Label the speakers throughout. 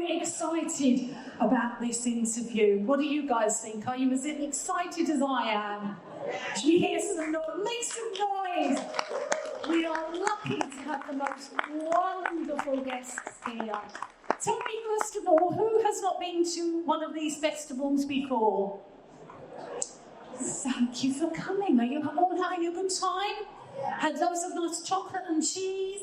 Speaker 1: very excited about this interview. What do you guys think? Are you as excited as I am? Should we hear some noise? Make some noise! We are lucky to have the most wonderful guests here. Tell me first of all, who has not been to one of these festivals before? Thank you for coming. Are you all having a good time? Had loads of nice chocolate and cheese?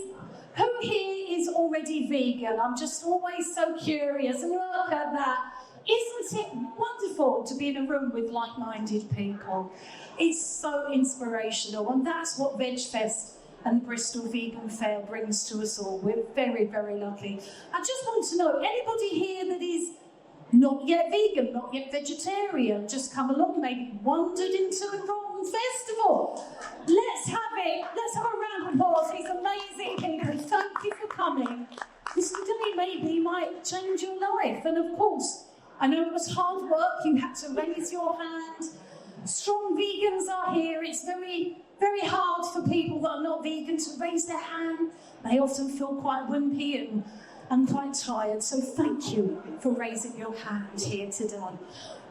Speaker 1: Who here is already vegan? I'm just always so curious. And look at that. Isn't it wonderful to be in a room with like-minded people? It's so inspirational, and that's what VegFest and Bristol Vegan Fair brings to us all. We're very, very lucky. I just want to know, anybody here that is not yet vegan, not yet vegetarian, just come along, maybe wandered into the wrong festival? Let's have it. Let's have a round of applause. These amazing people. Thank you for coming. This today maybe might change your life. And of course, I know it was hard work. You had to raise your hand. Strong vegans are here. It's very, very hard for people that are not vegan to raise their hand. They often feel quite wimpy and quite tired. So thank you for raising your hand here today.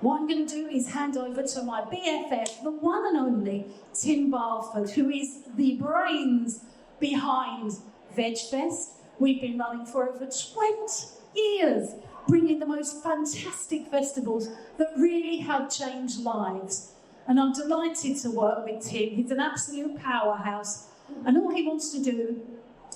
Speaker 1: What I'm going to do is hand over to my BFF, the one and only Tim Barford, who is the brains behind VegFest. We've been running for over 20 years, bringing the most fantastic festivals that really have changed lives. And I'm delighted to work with Tim. He's an absolute powerhouse. And all he wants to do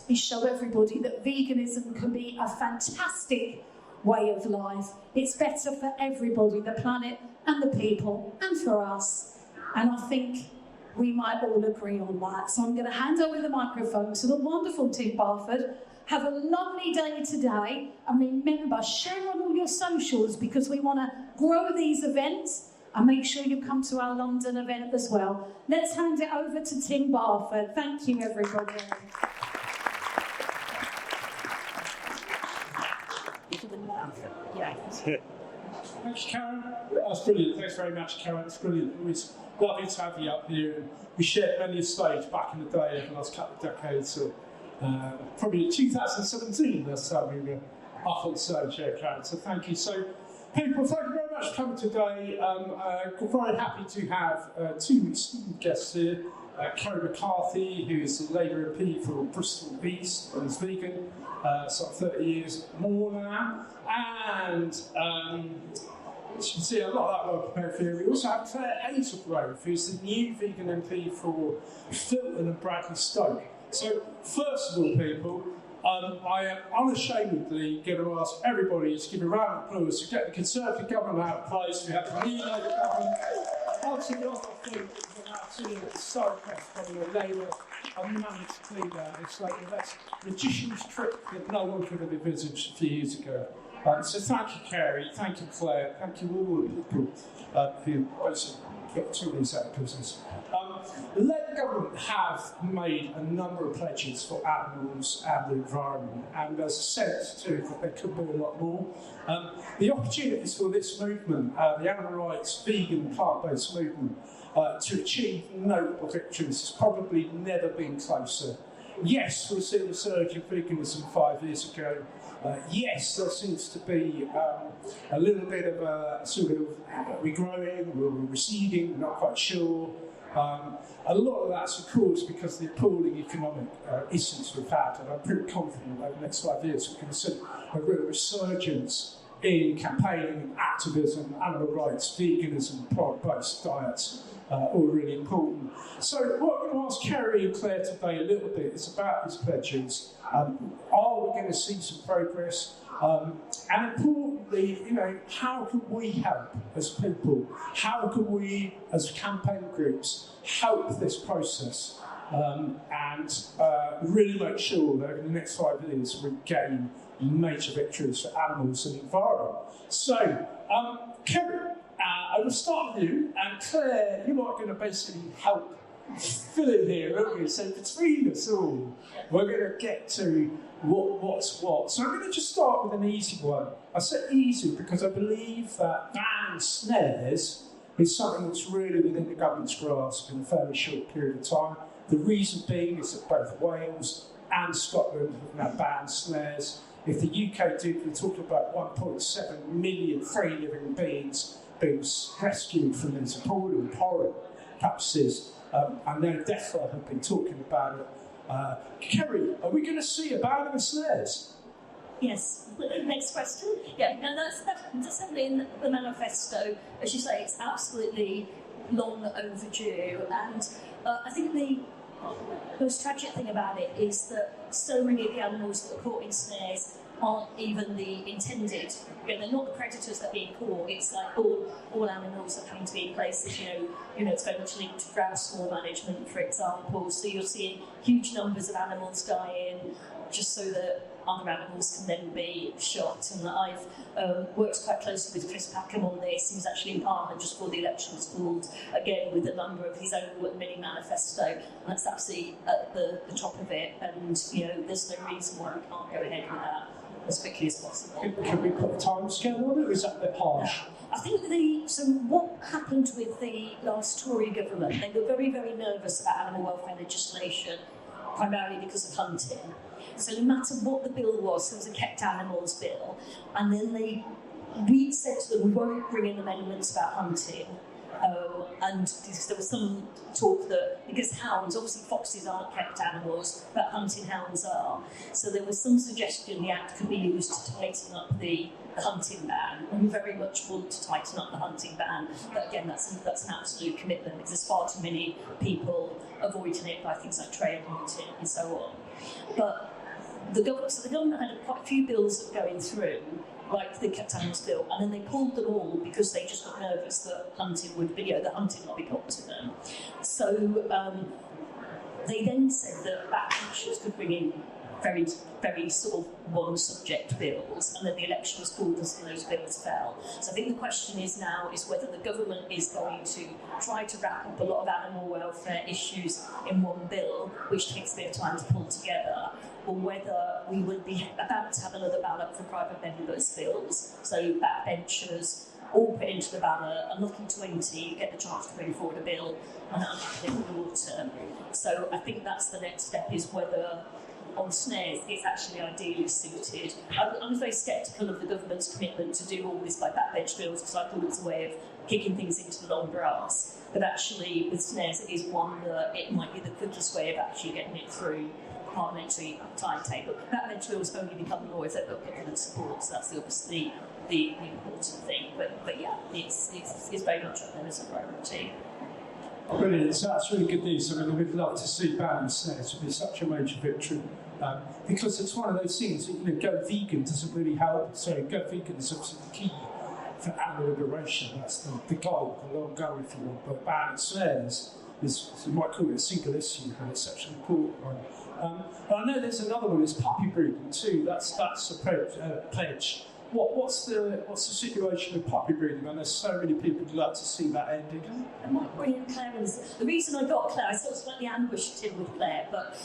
Speaker 1: is show everybody that veganism can be a fantastic way of life. It's better for everybody, the planet and the people, and for us. And I think we might all agree on that. So I'm going to hand over the microphone to the wonderful Tim Barford. Have a lovely day today. And remember, share on all your socials, because we want to grow these events. And make sure you come to our London event as well. Let's hand it over to Tim Barford. Thank you, everybody.
Speaker 2: Thanks, Karen. That's brilliant. Thanks very much, Karen. It's brilliant. It's lovely to have you up here. We shared many a stage back in the day, in the last couple of decades. So, probably 2017, last time we were up on stage here, Karen. So thank you. So, people, thank you very much for coming today. I'm very happy to have two esteemed guests here. Kerry McCarthy, who is the Labour MP for Bristol East and is vegan, sort of 30 years more now. And as you can see, a lot of that well prepared for you. We also have Fayre, who's the new vegan MP for Filton and Bradley Stoke. So, first of all, people, I am unashamedly going to ask everybody to give a round of applause to get the Conservative government out of place. We have the new Labour government. Onto the other thing we're now seeing at the start of the Labour are managed to clean down this later. That's a magician's trick that no one could have envisaged a few years ago. So thank you, Kerry. Thank you, Claire. Thank you, all the people who basically get to these out of business. The Labour government have made a number of pledges for animals and the environment, and there's a sense too that there could be a lot more. The opportunities for this movement, the animal rights, vegan, plant-based movement, to achieve notable victories has probably never been closer. Yes, we've seen a surge in veganism 5 years ago. Yes, there seems to be a little bit of a sort of regrowing, or receding, we're not quite sure. A lot of that's, of course, because of the appalling economic issues we've had, and I'm pretty confident over the next 5 years we're going to see a real resurgence in campaigning, activism, animal rights, veganism, plant-based diets, all really important. So what I'm going to ask Kerry and Claire today a little bit is about these pledges. Are we going to see some progress? And importantly, how can we help as people? How can we, as campaign groups, help this process and really make sure that over the next 5 years we gain major victories for animals and the environment? So, Kerry, I will start with you, and Claire, you are going to basically help fill in here, aren't you? So between us all, we're going to get to what's what. So I'm going to just start with an easy one. I say easy because I believe that ban snares is something that's really within the government's grasp in a fairly short period of time. The reason being is that both Wales and Scotland have now banned snares. if the UK did, we're talking about 1.7 million free living beings being rescued from these appalling, horrid practices, and now DEFRA have been talking about it. Kerry, are we going to see a ban of snares?
Speaker 3: Yes. Next question. Yeah, no, that's definitely in the manifesto. As you say, it's absolutely long overdue, and I think the most tragic thing about it is that so many of the animals that are caught in snares aren't even the intended. They're not the predators that are being caught. It's like all animals are coming to be in places. It's very much linked to grouse score management, for example. So you're seeing huge numbers of animals dying just so that other animals can then be shot. And I've worked quite closely with Chris Packham on this. He was actually in Parliament just before the election was called, again with a number of his own mini manifesto, and that's absolutely at the top of it. And there's no reason why we can't go ahead with that as quickly as possible.
Speaker 2: Can we put a time scale on it, or is that a bit harsh?
Speaker 3: I think so what happened with the last Tory government, they were very, very nervous about animal welfare legislation, primarily because of hunting. So no matter what the bill was, there was a kept animals bill, and then we said to them, we won't bring in amendments about hunting. And there was some talk that, because hounds, obviously foxes aren't kept animals, but hunting hounds are. So there was some suggestion the Act could be used to tighten up the hunting ban, and we very much want to tighten up the hunting ban. But again, that's an absolute commitment, because there's far too many people avoiding it by things like trail hunting and so on. But the government had quite a few bills that were going through, like the kept animals bill, and then they pulled them all because they just got nervous that hunting would be, the hunting lobby got to them. So they then said that backbenchers could bring in very, very sort of one-subject bills, and then the election was called and those bills fell. So I think the question is now is whether the government is going to try to wrap up a lot of animal welfare issues in one bill, which takes a bit of time to pull together, or whether we would be about to have another ballot for private members' bills, so backbenchers all put into the ballot, and looking 20 get the chance to bring forward a bill, and that'll happen in the autumn. So I think that's the next step, is whether on snares it's actually ideally suited. I'm very sceptical of the government's commitment to do all this by backbench bills, because I thought it was a way of kicking things into the long grass. But actually with snares it is one that it might be the quickest way of actually getting it through parliamentary timetable. Backbench bills only become law if they've got government support, so that's obviously the important thing. But yeah, it's very much up there as a priority.
Speaker 2: Brilliant, so that's really good news. I mean, we'd love to see banning snares. It would be such a major victory. Because it's one of those things that, go vegan doesn't really help. So go vegan is obviously the key for animal liberation. That's the goal, the long goal, if you want. But banning snares is, you might call it a single issue, and it's such an important one. I know there's another one, is puppy breeding too. That's a pledge. What's the situation with puppy breeding? And there's so many people who'd like to see that ending.
Speaker 3: I might bring in Claire. The reason I got Claire, I sort of slightly ambushed in with Claire, but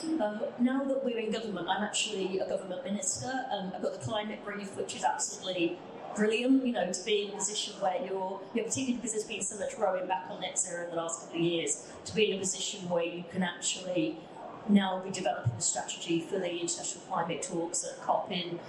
Speaker 3: now that we're in government, I'm actually a government minister. I've got the climate brief, which is absolutely brilliant, to be in a position where you're particularly because there's been so much rowing back on net zero in the last couple of years, to be in a position where you can actually now be developing a strategy for the international climate talks at COP in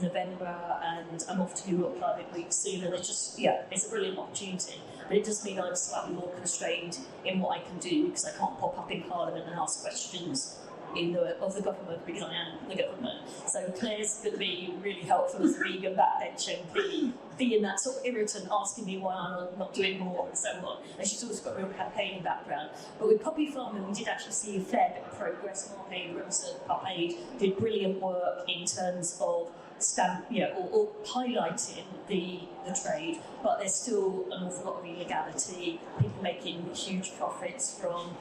Speaker 3: November, and I'm off to New York Climate Week soon, and it's a brilliant opportunity. But it does mean I'm slightly more constrained in what I can do, because I can't pop up in Parliament and ask questions of the government, because I am the government. So Claire's going to be really helpful as a vegan backbench MP, being that sort of irritant, asking me why I'm not doing more and so on. And she's also got a real campaigning background. But with puppy farming, we did actually see a fair bit of progress. Mark Abrams at Pup Aid did brilliant work in terms of or highlighting the trade, but there's still an awful lot of illegality, people making huge profits from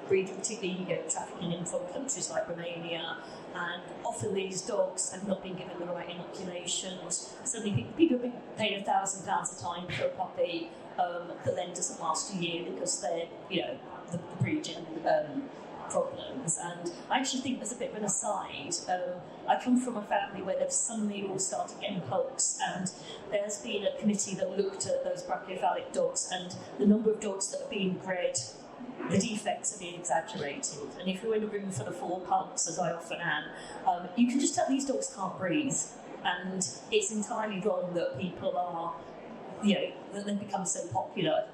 Speaker 3: breeding, particularly trafficking in from countries like Romania, and often these dogs have not been given the right inoculations. Suddenly people have been paying £1,000 a time for a puppy that then doesn't last a year because they're, the breeding problems. And I actually think there's a bit of an aside. I come from a family where they've suddenly all started getting pups, and there's been a committee that looked at those brachycephalic dogs, and the number of dogs that are being bred the defects are being exaggerated. And if you're in a room full of 4 punks, as I often am, you can just tell these dogs can't breathe. And it's entirely wrong that people are, that they become so popular.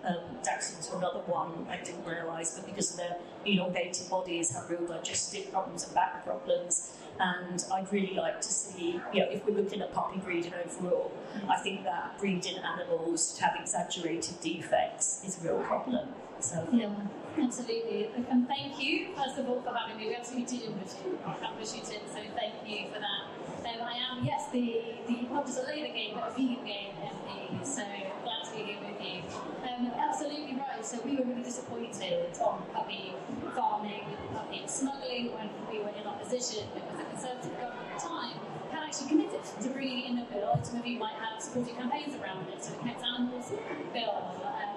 Speaker 3: Dachshunds are another one I didn't realise, but because of their elongated bodies, have real digestive problems and back problems. And I'd really like to see, if we're looking at puppy breeding overall, I think that breeding animals to have exaggerated defects is a real problem. So,
Speaker 1: yeah, absolutely. And thank you, first of all, for having me. We absolutely did ambush you, Tim, so thank you for that. I am, yes, not just a later game, but a vegan game MP, so glad to be here with you. Absolutely right, so we were really disappointed on puppy farming, puppy smuggling when we were in opposition because the Conservative government at the time had actually committed to bringing in a bill. Some of you might have supported campaigns around it, so the Connect Animals bill.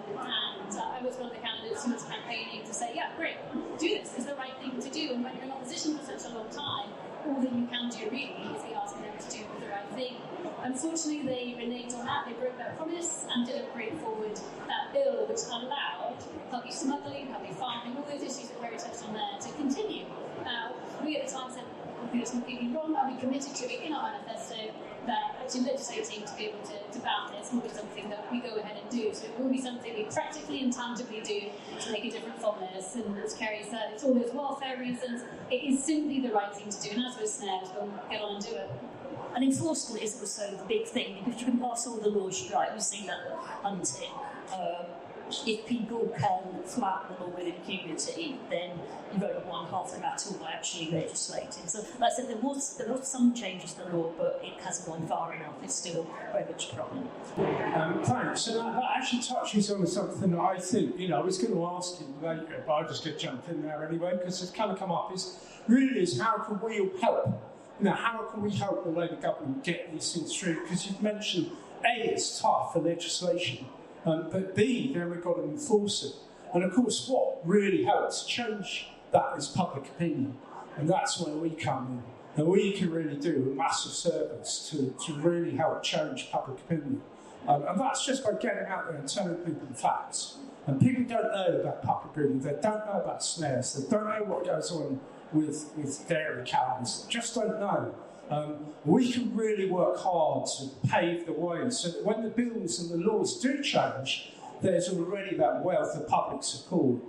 Speaker 1: And I was one of the candidates who was campaigning to say, yeah, great, do this, it's the right thing to do. And when you're in opposition for such a long time, all that you can do really is be asking them to do the right thing. Unfortunately, they reneged on that, they broke their promise and didn't bring forward that bill which allowed puppy smuggling, puppy farming, all those issues that Kerry touched on there to continue. Now, we at the time said, I think it's completely wrong, and we committed to it in our manifesto that actually legislating to be able to ban this will be something that we go ahead and do. So it will be something we practically and tangibly do to make a difference on this. And as Kerry said, it's all those welfare reasons. It is simply the right thing to do. And as with snares, we'll get on and do it.
Speaker 3: and enforcement is also the big thing, because you can pass all the laws you like. We've seen that with hunting. If people can flatten the law with impunity, then you've only won half the battle by actually legislating. So, like I said, there was some changes to the law, but it hasn't gone far enough. It's still very much a problem.
Speaker 2: Thanks. So that actually touches on something that I think, I was going to ask you later, but I'll just get jumped in there anyway, because it's kind of come up, is how can we all help? How can we help the Labour government get these things through? Because you've mentioned, A, it's tough for legislation, but B, then we've got to enforce it. And of course, what really helps change that is public opinion. And that's where we come in. And we can really do a massive service to really help change public opinion. And that's just by getting out there and telling people the facts. And people don't know about public opinion, they don't know about snares, they don't know what goes on with dairy cows, just don't know. We can really work hard to pave the way so that when the bills and the laws do change, there's already that wealth of public support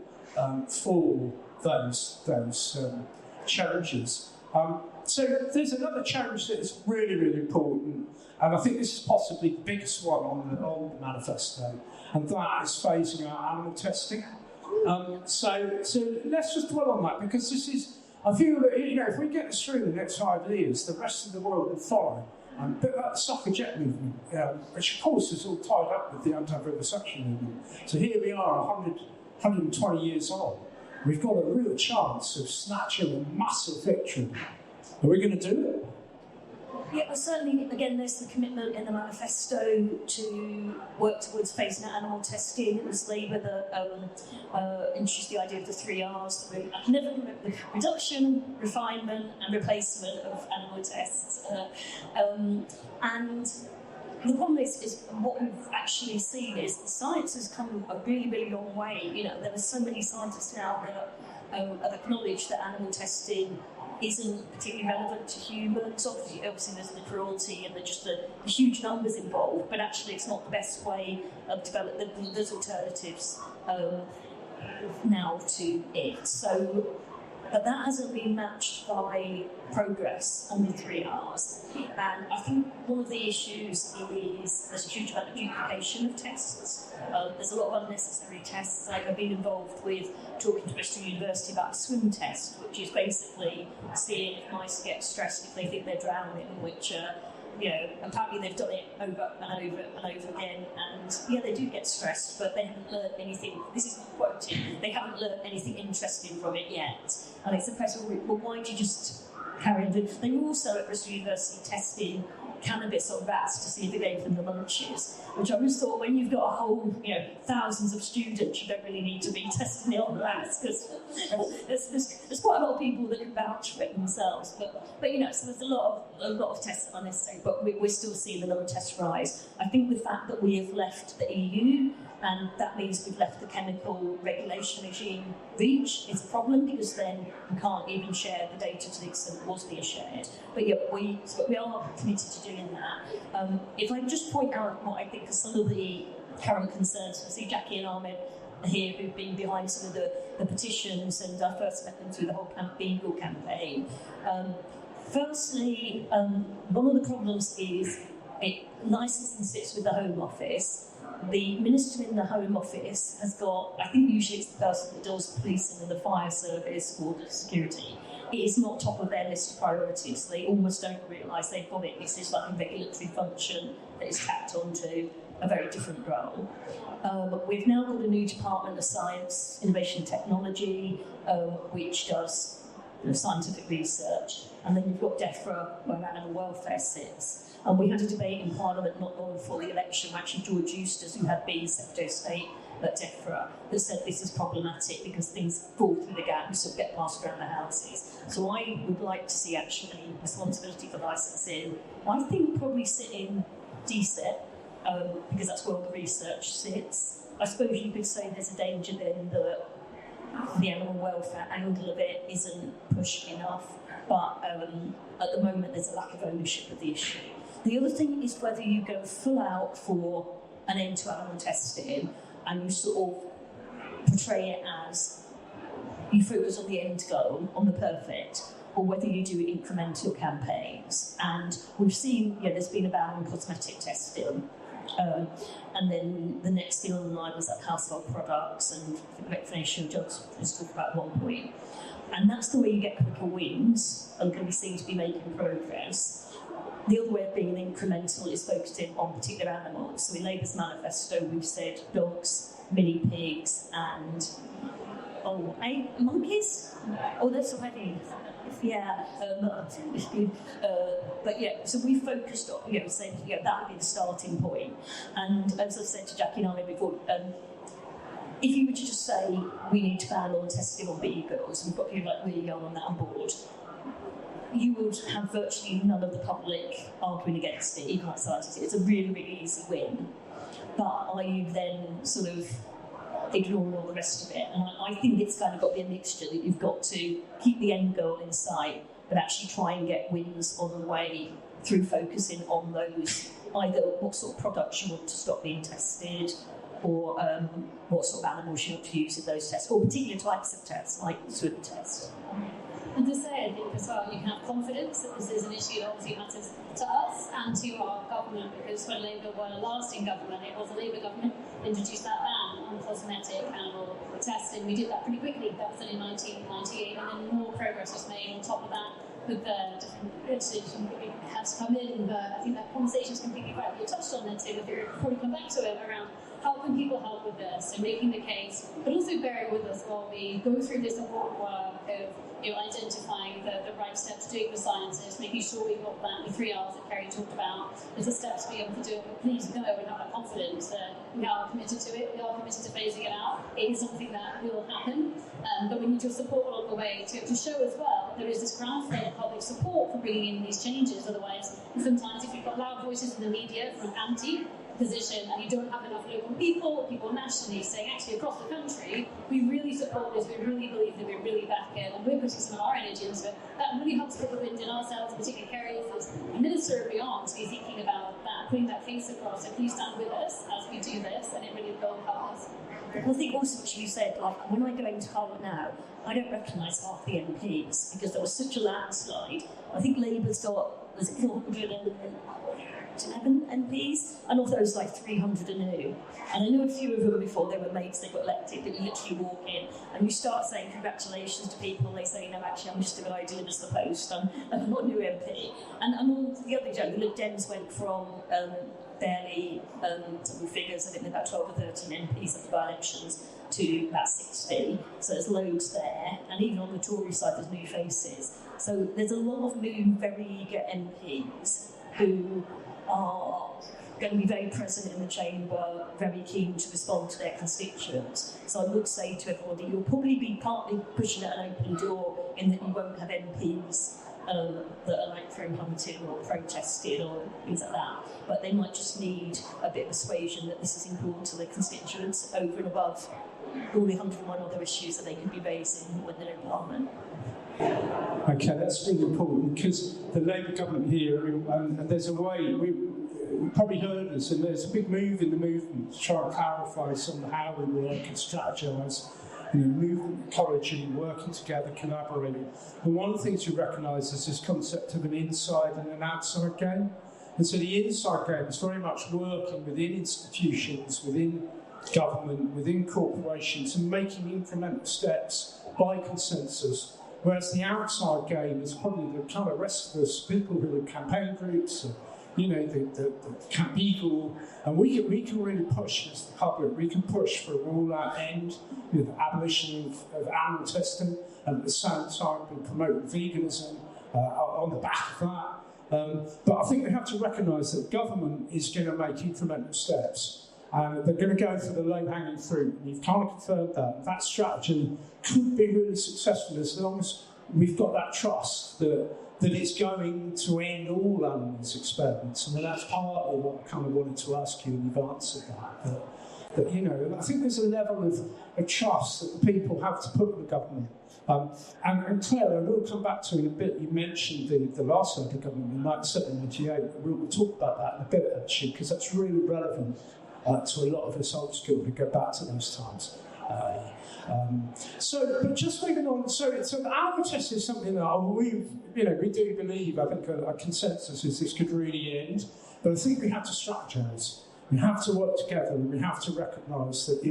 Speaker 2: for those changes. So there's another challenge that is really, really important, and I think this is possibly the biggest one on the manifesto, and that is phasing out animal testing. So let's just dwell on that, because this is, I feel that if we get this through the next 5 years, the rest of the world will follow. A bit like the suffragette movement, which of course is all tied up with the anti-vivisection movement. So here we are, 120 years on. We've got a real chance of snatching a massive victory. Are we going to do it?
Speaker 3: Yeah, well, certainly, again, there's the commitment in the manifesto to work towards phasing out animal testing. It was Labour that introduced the idea of the 3 R's, the reduction, refinement and replacement of animal tests. And the problem is what we've actually seen is science has come a really, really long way. There are so many scientists now that have acknowledged that animal testing isn't particularly relevant to humans. Obviously there's the cruelty and the huge numbers involved, but actually it's not the best way of developing. There's alternatives now to it. But that hasn't been matched by progress on the 3 R's. And I think one of the issues is there's a huge amount of duplication of tests. There's a lot of unnecessary tests. I've been involved with talking to Bristol University about a swim test, which is basically seeing if mice get stressed if they think they're drowning, which apparently they've done it over and over and over again, and they do get stressed, but they haven't learned anything. This is quoted. They haven't learned anything interesting from it yet. And it's a question, well, why do you just carry on doing? They were also at Bristol University testing cannabis on rats to see if they gave them the munchies, which I just thought, when you've got a whole, thousands of students, you don't really need to be testing it on rats, because there's quite a lot of people that can vouch for it themselves. But so there's a lot of tests that are necessary, but we're still seeing the number of tests rise. I think the fact that we have left the EU And that means we've left the chemical regulation regime reach. It's a problem because then we can't even share the data to the extent it was being shared. But yeah, we are committed to doing that. If I just point out what I think are some of the current concerns, I see Jackie and Ahmed here who've been behind some of the petitions, and I first met them through the whole Beagle campaign. Firstly, one of the problems is licensing sits with the Home Office. The minister in the Home Office has got, I think usually it's the person that does policing and the fire service or the security. It is not top of their list of priorities. They almost don't realise they've got it. This is like a regulatory function that is tacked onto a very different role. We've now got a new Department of Science, Innovation and Technology, which does scientific research, and then you've got DEFRA, where animal welfare sits. And we had a debate in Parliament not long before the election, actually George Eustace, who had been Secretary of State at DEFRA, that said this is problematic because things fall through the gaps or get passed around the houses. So I would like to see actually responsibility for licensing, I think probably sit in DSET, because that's where all the research sits. I suppose you could say there's a danger then that the animal welfare angle of it isn't pushed enough, but at the moment there's a lack of ownership of the issue. The other thing is whether you go full out for an end-to-animal testing and you sort of portray it as you focus on the end goal, on the perfect, or whether you do incremental campaigns. And we've seen, there's been a ban on cosmetic testing. And then the next thing on the line was like household products and recreational drugs, was talked about at one point. And that's the way you get quicker wins and can be seen to be making progress. The other way of being incremental is focusing on particular animals. So in Labour's manifesto, we've said dogs, mini pigs, and monkeys? Oh, that's already. Yeah, but yeah, so we focused on, saying, that would be the starting point. And as I said to Jackie and I before, if you were to just say, we need to ban all testing on beagles, we've got people like really on that on board, you would have virtually none of the public arguing against it, even like scientists. It's a really, really easy win. But are you then sort of ignoring all the rest of it? And I think it's kind of got to be a mixture that you've got to keep the end goal in sight, but actually try and get wins on the way through focusing on those, either what sort of products you want to stop being tested, or what sort of animals you want to use in those tests, or particular types of tests, like the swim test.
Speaker 4: And to say, I think as well, you can have confidence that this is an issue that obviously matters to us and to our government, because when Labour were last in government, it was a Labour government introduced that ban on cosmetic animal testing. We did that pretty quickly. That was done in 1998, and then more progress was made on top of that with the different legislation that had to come in. But I think that conversation is completely right. You touched on that too, before we come back to it, around how can people help with this and making the case, but also bearing with us while we go through this important work of identifying the right steps, doing the sciences, making sure we've got that the 3 hours that Kerry talked about. There's the steps to be able to do it, but please know and have that confidence that we are committed to it, we are committed to phasing it out. It is something that will happen, but we need your support along the way to show as well there is this groundswell of public support for bringing in these changes. Otherwise, sometimes if you've got loud voices in the media from an anti-position and you don't have enough local people nationally saying actually across the country, we really support this, we really believe that we really back it, and we're putting some of our energy into it. That really helps put the wind in ourselves, particularly Kerry as a minister and beyond, to be thinking about that, putting that case across. So please stand with us as we do this, and it really will help us.
Speaker 3: I think also what you said, like when I go into Parliament now, I don't recognise half the MPs because there was such a landslide. I think Labour's got, was it 411 MPs? And of those, like 300 are new. And I know a few of them before they were mates, they got elected, but you literally walk in and you start saying congratulations to people, and they say, no, actually, I'm just a guy who delivers the post, I'm not a new MP. And on the other day, the Lib Dems went from barely double figures, I think they're about 12 or 13 MPs at the by-elections, to about 60. So there's loads there, and even on the Tory side, there's new faces. So there's a lot of new, very eager MPs who are going to be very present in the chamber, very keen to respond to their constituents. So I would say to everybody, you'll probably be partly pushing at an open door in that you won't have MPs that are like pro-hunting or protesting or things like that. But they might just need a bit of persuasion that this is important to their constituents over and above all the 101 other issues that they could be raising when they're in Parliament.
Speaker 2: Okay, that's really important because the Labour government here, and there's a way, we've probably heard this, and there's a big move in the movement to try and clarify some of how we work and strategise, movement, ecology, working together, collaborating. And one of the things we recognise is this concept of an inside and an outside game. And so the inside game is very much working within institutions, within government, within corporations, and making incremental steps by consensus. Whereas the outside game is probably the kind of rest of us, people who are in campaign groups, the Camp Eagle, and we can really push as the public. We can push for a all-out end, the abolition of animal testing, and at the same time we promote veganism on the back of that. But I think we have to recognise that government is going to make incremental steps. And they're going to go for the low-hanging fruit. And you've kind of confirmed that. That strategy could be really successful as long as we've got that trust that it's going to end all animals experiments. I mean, that's partly what I kind of wanted to ask you, and you've answered that. That I think there's a level of trust that the people have to put in the government. And Claire, I will come back to in a bit. You mentioned the last Labour government in 1998. We'll talk about that in a bit, actually, because that's really relevant to a lot of us old school who go back to those times. But just moving on, so the animal test is something that we do believe, I think a consensus is this could really end, but I think we have to strategise. We have to work together, and we have to recognise that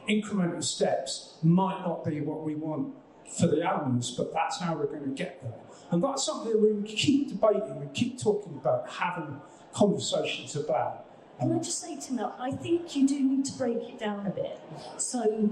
Speaker 2: incremental steps might not be what we want for the animals, but that's how we're going to get there. And that's something that we keep debating and keep talking about, having conversations about.
Speaker 3: Can I just say, Tim, I think you do need to break it down a bit. So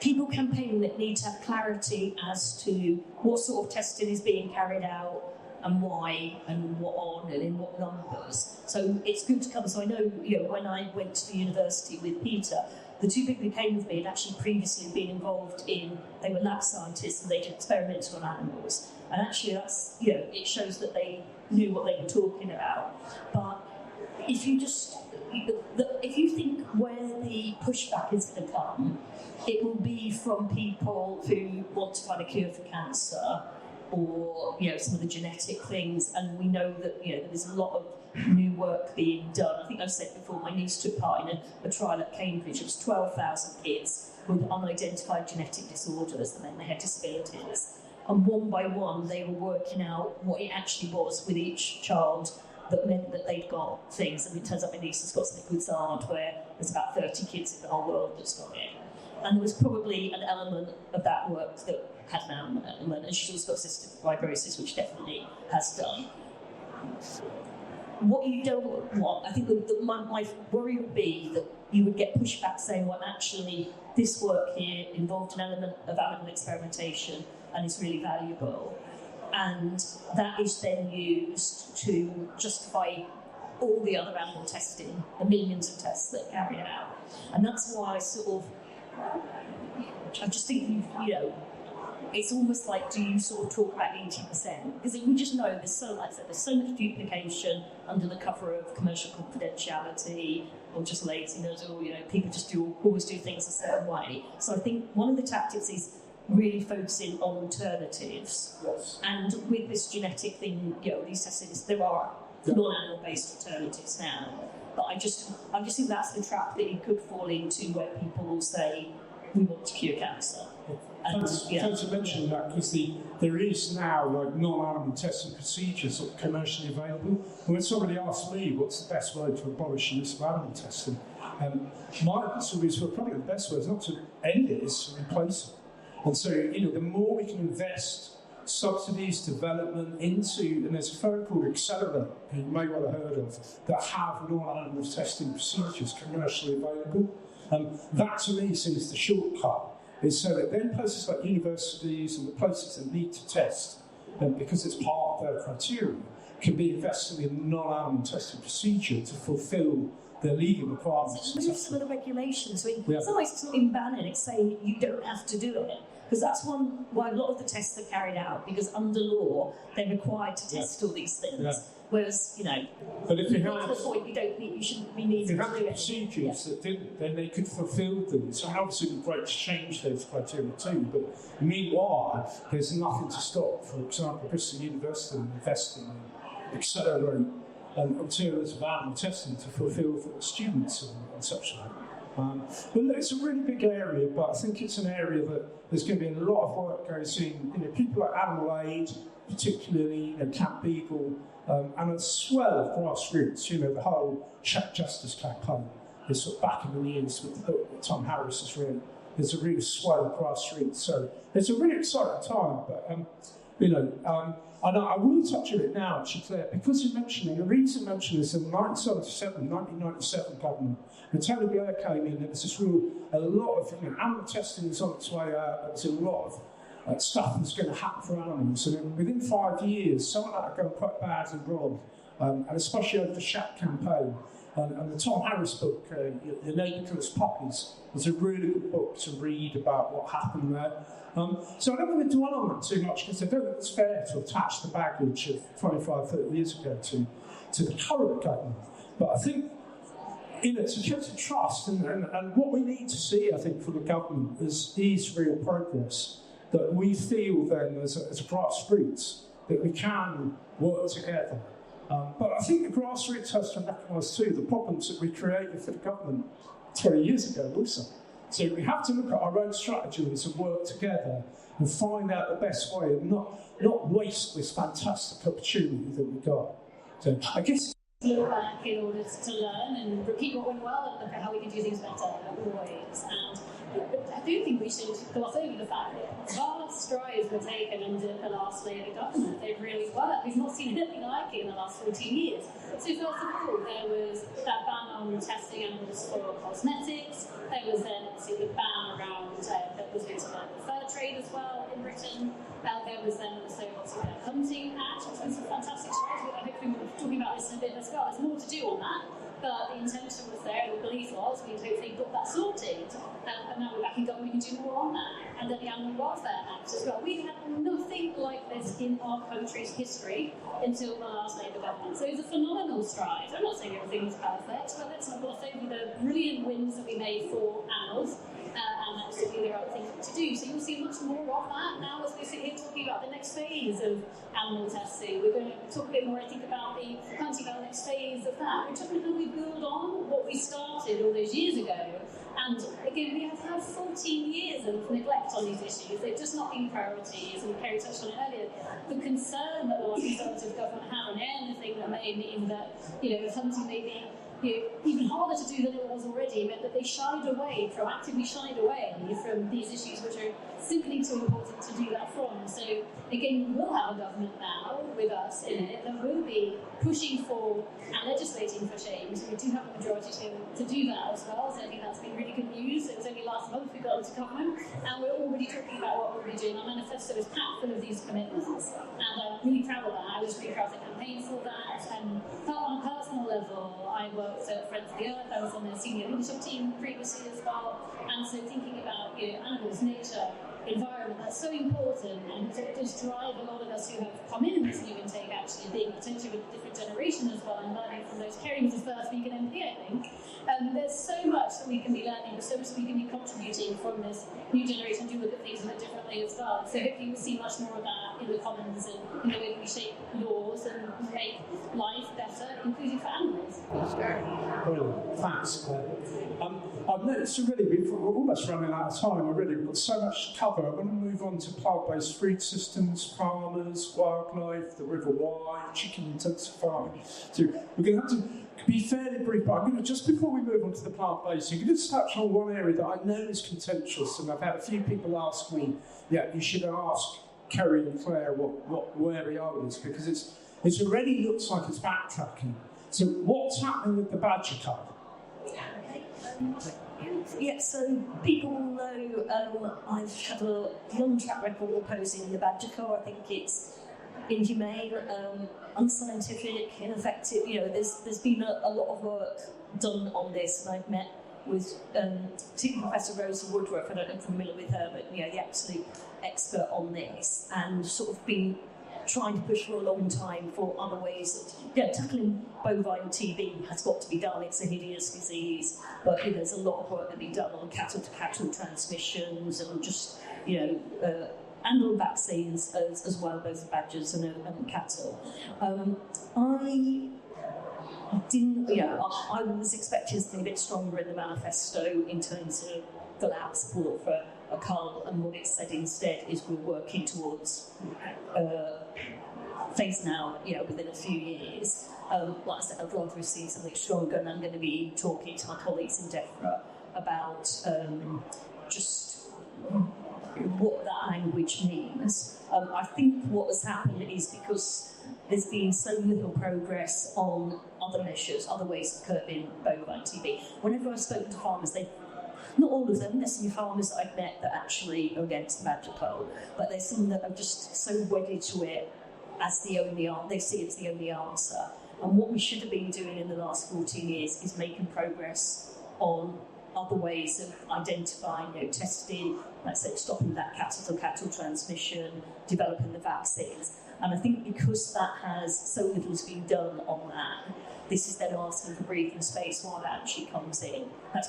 Speaker 3: people campaigning that need to have clarity as to what sort of testing is being carried out and why and what on and in what numbers. So it's good to come. So I know, when I went to the university with Peter, the two people who came with me had actually previously been involved they were lab scientists and they did experiments on animals. And actually that's, it shows that they knew what they were talking about. But if you think where the pushback is going to come, it will be from people who want to find a cure for cancer or some of the genetic things, and we know that there's a lot of new work being done. I think I've said before, my niece took part in a trial at Cambridge. It was 12,000 kids with unidentified genetic disorders, and then they had disabilities. And one by one, they were working out what it actually was with each child that meant that they'd got things. And it turns out my niece has got something with SARD, where there's about 30 kids in the whole world that's got it. And there was probably an element of that work that had an element, and she's also got cystic fibrosis, which definitely has done. What you don't want, I think my worry would be that you would get pushback saying, well, actually, this work here involved an element of animal experimentation and is really valuable. And that is then used to justify all the other animal testing, the millions of tests that are carried out. And that's why I just think, it's almost like, do you sort of talk about 80%? Because we just know there's so much duplication under the cover of commercial confidentiality or just laziness, or people just always do things a certain way. So I think one of the tactics is really focusing on alternatives.
Speaker 2: Yes.
Speaker 3: And with this genetic thing, these testing, there are non-animal-based alternatives now. But I just think that's the trap that you could fall into, where people will say, we want to cure cancer.
Speaker 2: Thanks for mentioning that, because there is now non-animal testing procedures that are commercially available. And when somebody asks me what's the best way to abolish the use of animal testing, my answer is, well, probably the best way is not to end it, is to replace it. And so, the more we can invest subsidies, development into, and there's a firm called Accelerate, who you may well have heard of, that have non-animal testing procedures commercially available. That to me seems the shortcut, is so that then places like universities and the places that need to test, because it's part of their criteria, can be investing in non-animal testing procedure to fulfil their legal requirements.
Speaker 3: Move some of the regulations. It's not like it's not in banning, it's saying you don't have to do it. Because that's why a lot of the tests are carried out, because under law, they're required to test all these things. Yeah. Whereas,
Speaker 2: but if you
Speaker 3: got to the point you shouldn't be needing to do it.
Speaker 2: If you had procedures that didn't, then they could fulfil them. So obviously it would be great to change those criteria too, but meanwhile, there's nothing to stop, for example, Bristol University investing in accelerate alternative animal testing to fulfil for the students and such like. But it's a really big area, but I think it's an area that there's going to be a lot of work goes in. People like Animal Aid, particularly Camp Beagle, and a swell of grassroots. The whole Check Justice campaign is sort of back in the years with Tom Harris has written. There's a really swell of grassroots, so it's a really exciting time. But and I will touch on it now, actually, Claire, because you're mentioning, the reason I mentioned this in the 1997 government, when Tony Blair came in, there was a lot of animal testing was on its way out, there was a lot of stuff that's going to happen for animals, and then within 5 years, some of that had gone quite badly wrong, and especially over the Shack campaign. And the Tom Harris book, Your Neighbour Kills Puppies, was a really good book to read about what happened there. So I don't want to dwell on that too much, because I don't think it's fair to attach the baggage of 25, 30 years ago to the current government. But I think it's a sense of trust, and what we need to see, I think, from the government is real progress, that we feel then as a grassroots that we can work together. But I think the grassroots has to recognise too the problems that we created for the government 20 years ago also. So we have to look at our own strategies and work together and find out the best way and not waste this fantastic opportunity that we got. So I guess
Speaker 4: look back in order to learn and repeat what went well and look at how we can do things better always. And I do think we should gloss over the fact that vast strides were taken under the last Labour government. They really were. We've not seen anything like it in the last 14 years. So first of all, there was that ban on testing animals for cosmetics. There was then obviously the ban around that was into the fur trade as well in Britain. There was then also obviously the Hunting Act, which was some fantastic strides. I think we were talking about this in a bit as well. There's more to do on that. But the intention was there, and the belief was we'd hopefully got that sorted. But now we're back in government, we can do more on that. And then the Animal Welfare Act as well. We had nothing like this in our country's history until the last Labour government. So it was a phenomenal stride. I'm not saying everything was perfect, but let's not gloss over the brilliant wins that we made for animals. And that's certainly the right thing to do. So you'll see much more of that now as we sit here talking about the next phase of animal testing. We're going to talk a bit more, I think, about the next phase of that. We're talking about how we build on what we started all those years ago. And again, we have had 14 years of neglect on these issues. They've just not been priorities, and Kerry touched on it earlier. The concern that the Conservative government had on anything that may mean that, if hunting may be even harder to do than it was already, meant that they actively shied away from these issues which are simply too important to do that from. So again, we will have a government now with us in it that will be pushing for and legislating for change. We do have a majority to do that as well, so I think that's been really good news. It was only last month we got into government, and we're already talking about what we're doing. Our manifesto is packed full of these commitments, and I'm really proud of that. I was really proud to campaign for that, and on a personal level, I worked at Friends of the Earth. I was on their senior leadership team previously as well, and so thinking about animals, nature, environment, that's so important, and it does drive a lot of us who have come in this new intake actually, being potentially with a different generation as well, and learning from those. Kerry was the first vegan MP, I think. There's so much that we can be learning, there's so much that we can be contributing from this new generation to look at things a bit differently as well. So hopefully we'll see much more of that in the Commons and in the way that we shape laws and make life better, including for animals.
Speaker 2: Brilliant. Thanks, Claire. I've noticed we're almost running out of time already. We've got so much to cover. I want to move on to plant-based food systems, farmers, wildlife, the River Wye, chicken-intensive farming. So we're going to have to be fairly brief, but I'm going to, just before we move on to the plant-based, I'm going to touch on one area that I know is contentious, and I've had a few people ask me, you should ask Kerry and Claire where we are with this, because it already looks like it's backtracking. So what's happening with the Badger Cup?
Speaker 3: So people will know I've had a long track record opposing the Badger Cup. I think it's inhumane, unscientific, ineffective. There's been a lot of work done on this, and I've met with particularly Professor Rosa Woodruff. I don't know if you're familiar with her, but the absolute expert on this, and sort of been trying to push for a long time for other ways that tackling bovine TB has got to be done. It's a hideous disease, but there's a lot of work that can be done on cattle-to-cattle transmissions and just and on vaccines as well, both badgers and cattle. I was expecting something a bit stronger in the manifesto in terms of full-out support for a cull, and what it said instead is we're working towards phase now, within a few years. Like I said, I'd rather have seen something stronger, and I'm going to be talking to my colleagues in DEFRA about just what that language means. I think what has happened is because there's been so little progress on other measures, other ways of curbing bovine TB. Whenever I've spoken to farmers, not all of them, there's some farmers I've met that actually are against the badger cull, but there's some that are just so wedded to it as the only answer. They see it's the only answer. And what we should have been doing in the last 14 years is making progress on other ways of identifying, testing, like I said, stopping that cattle-to-cattle transmission, developing the vaccines. And I think because that has so little has been done on that, this is then asking for breathing space while that actually comes in. I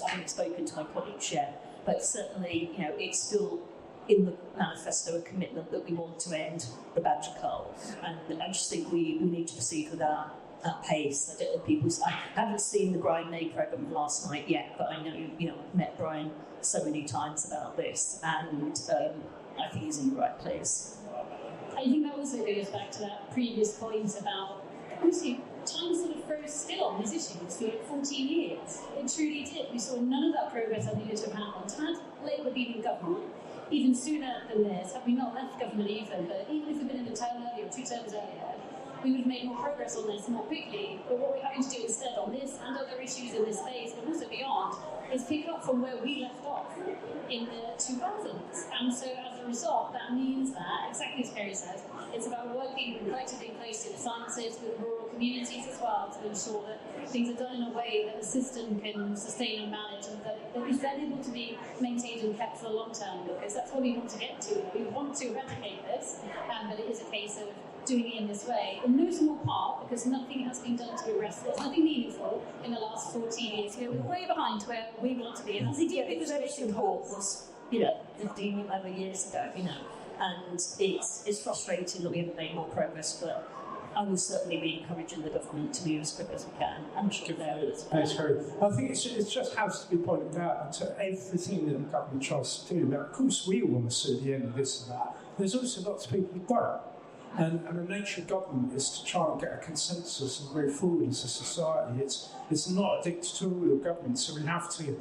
Speaker 3: haven't spoken to my colleagues yet, but certainly, it's still in the manifesto a commitment that we want to end the badger cull. And I just think we need to proceed with that at pace. I haven't seen the Brian May programme last night yet, but I know, I've met Brian so many times about this, and I think he's in the right place.
Speaker 4: I think that also goes back to that previous point about, obviously, time sort of froze still on these issues for 14 years. It truly did. We saw none of that progress that needed to have happened. Had Labour been in government even sooner than this, had we not left government even, but even if we'd been in a term earlier, 2 terms earlier, we would have made more progress on this more quickly. But what we're having to do instead on this and other issues in this space, but also beyond, is pick up from where we left off in the 2000s. And so as a result, that means that, exactly as Kerry says, it's about working collectively closely with scientists, with rural communities as well, to ensure that things are done in a way that the system can sustain and manage, and that is then able to be maintained and kept for the long term, because that's what we want to get to. We want to eradicate this, but it is a case of doing it in this way, in no small part because nothing has been done to arrest this, nothing meaningful in the last 14 years. We're way behind where we want to be. And
Speaker 3: the first report was, 15, 11 years ago, and it's frustrating that we haven't made more progress, but I will certainly be encouraging the government to move as quick as we can. I'm sure there is.
Speaker 2: Thanks, Kerry. I think it just has to be pointed out to everything that the government tries to do. Now, of course, we all want to see the end of this and that. There's also lots of people who don't. And the nature of government is to try and get a consensus and move forward as a society. It's not a dictatorial government, so we have to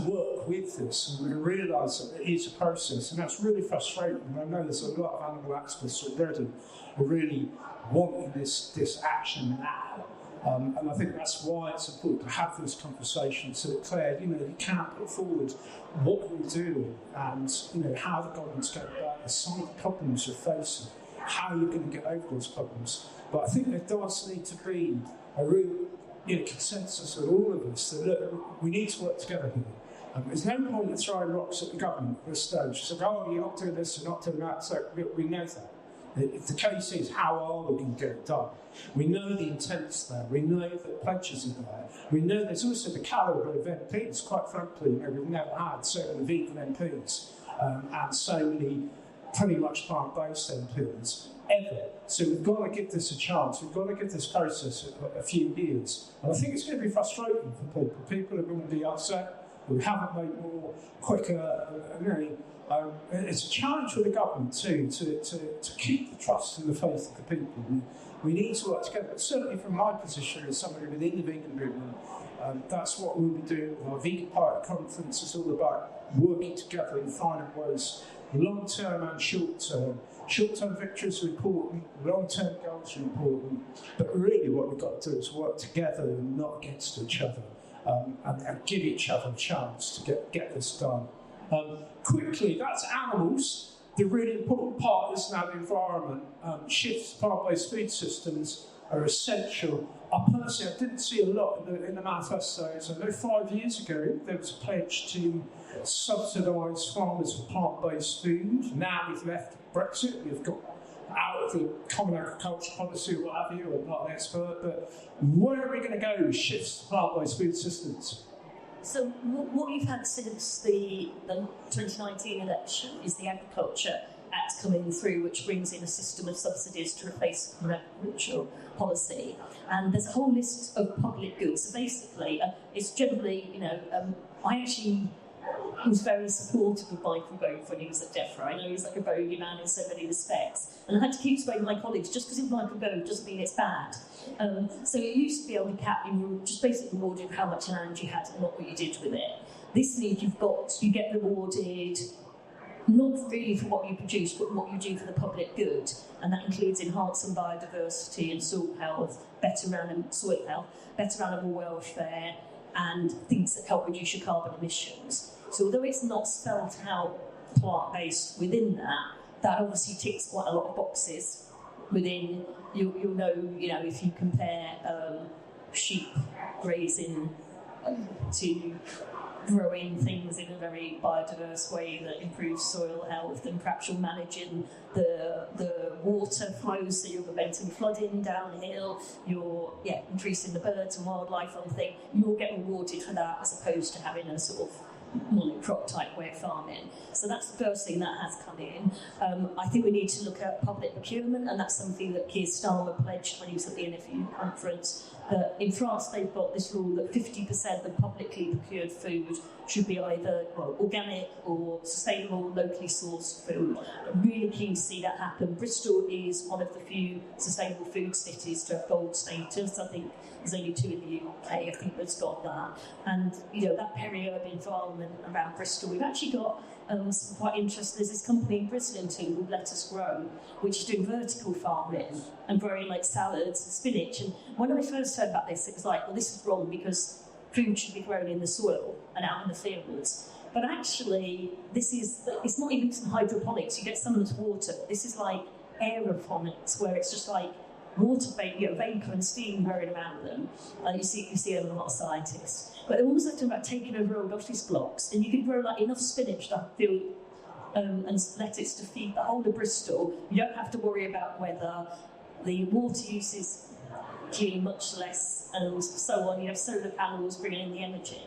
Speaker 2: work with this and realise that it is a process, and that's really frustrating. I know there's a lot of animal activists already who are really wanting this action now. And I think that's why it's important to have this conversation so that Claire, you can't put forward what we're doing and how the government's going about this, some of the problems you're facing, how you're going to get over those problems. But I think there does need to be a real consensus with all of us that look, we need to work together here. There's no point in throwing rocks at the government at this stage. So, you're not doing this, you're not doing that. So we know that. If the case is how are we going to get it done, we know the intent's there, we know that pledges are there, we know there's also the calibre of MPs. Quite frankly, we've never had so many vegan MPs and so many pretty much plant-based MPs ever. So we've got to give this a chance, we've got to give this process a few years. And I think it's going to be frustrating for people. People are going to be upset, we haven't made more quicker, it's a challenge for the government too to keep the trust and the faith of the people. We need to work together. But certainly from my position as somebody within the vegan movement, that's what we'll be doing. Our Vegan Party Conference is all about working together and finding ways, long-term and short-term. Short-term victories are important, long-term goals are important, but really what we've got to do is work together and not against each other, and give each other a chance to get this done. Quickly, that's animals. The really important part is now the environment. Shifts to plant-based food systems are essential. I personally, I didn't see a lot in the manifesto. So I know 5 years ago there was a pledge to subsidise farmers for plant-based food. Now we've left Brexit, we've got out of the common agriculture policy or what have you, or not an expert, but where are we going to go with shifts to plant-based food systems?
Speaker 3: So what you've had since the 2019 election is the Agriculture Act coming through, which brings in a system of subsidies to replace agricultural policy. And there's a whole list of public goods. So basically, it's generally, I actually was very supportive of Michael Gove when he was at DEFRA. I know he's like a bogey man in so many respects. And I had to keep saying to my colleagues, just because it's Michael Gove doesn't mean it's bad. So it used to be on the cap, you were just basically rewarded how much land you had and not what you did with it. This week you get rewarded not really for what you produce, but what you do for the public good. And that includes enhancing biodiversity and soil health, better animal welfare, and things that help reduce your carbon emissions. So although it's not spelled out plant-based within that, that obviously ticks quite a lot of boxes within. You'll know, if you compare sheep grazing to growing things in a very biodiverse way that improves soil health, and perhaps you're managing the water flows, so you're preventing flooding downhill, you're increasing the birds and wildlife on the thing, you'll get rewarded for that as opposed to having a sort of monocrop type way of farming. So that's the first thing that has come in. I think we need to look at public procurement, and that's something that Keir Starmer pledged when he was at the NFU conference. In France, they've got this rule that 50% of publicly procured food should be either organic or sustainable, locally sourced food. I'm really keen to see that happen. Bristol is one of the few sustainable food cities to have gold status. I think there's only 2 in the UK, I think, that's got that. And, that peri-urban environment around Bristol, we've actually got some quite interesting. There's this company in Bristol called Let Us Grow, which is doing vertical farming and growing like salads and spinach. And when I first heard about this, it was like, well, this is wrong because food should be grown in the soil and out in the fields. But actually, it's not even some hydroponics. You get some of this water. This is like aeroponics, where it's just like water, vapour and steam growing around them. You see them a lot of scientists. But they're also talking about taking over old office blocks, and you can grow like enough spinach to fill and lettuce to feed the whole of Bristol. You don't have to worry about whether the water use is clearly much less, and so on. You have solar panels bringing in the energy.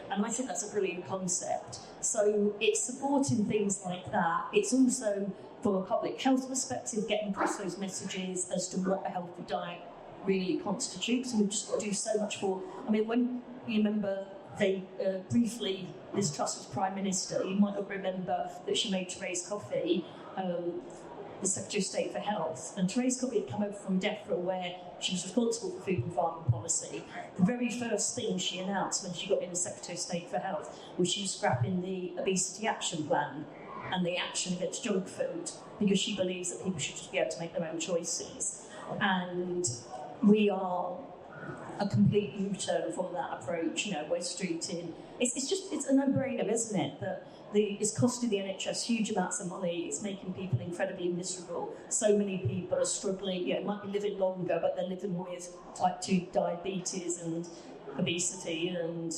Speaker 3: And I think that's a brilliant concept. So it's supporting things like that. It's also, from a public health perspective, getting across those messages as to what a healthy diet really constitutes. And we just do so much for. I mean, when you remember they briefly, Liz Truss was Prime Minister, you might not remember that she made Therese Coffey the Secretary of State for Health. And Therese Coffey had come over from DEFRA, where she was responsible for food and farming policy. The very first thing she announced when she got in the Secretary of State for Health was she was scrapping the Obesity Action Plan and the action against junk food, because she believes that people should just be able to make their own choices. And we are a complete U-turn from that approach. We're streeting. It's a no-brainer, isn't it? That it's costing the NHS huge amounts of money. It's making people incredibly miserable. So many people are struggling. Might be living longer, but they're living with type 2 diabetes and obesity and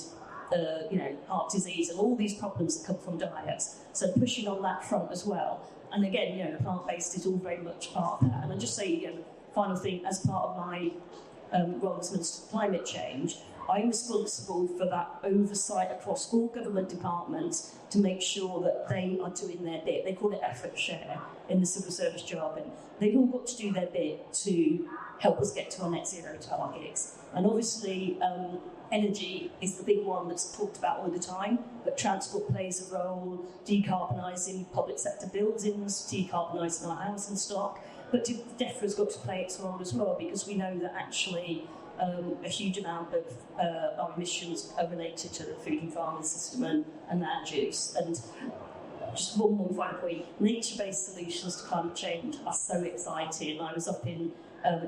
Speaker 3: heart disease and all these problems that come from diets. So pushing on that front as well. And again, plant-based is all very much part of that. And I just say, final thing, as part of my role as Minister for Climate Change, I'm responsible for that oversight across all government departments to make sure that they are doing their bit. They call it effort share in the civil service jargon. They've all got to do their bit to help us get to our net zero targets. And obviously, energy is the big one that's talked about all the time, but transport plays a role, decarbonising public sector buildings, decarbonising our housing stock. But DEFRA's got to play its role as well, because we know that actually a huge amount of our emissions are related to the food and farming system and land use. And just one more final point, nature-based solutions to climate change are so exciting. I was up in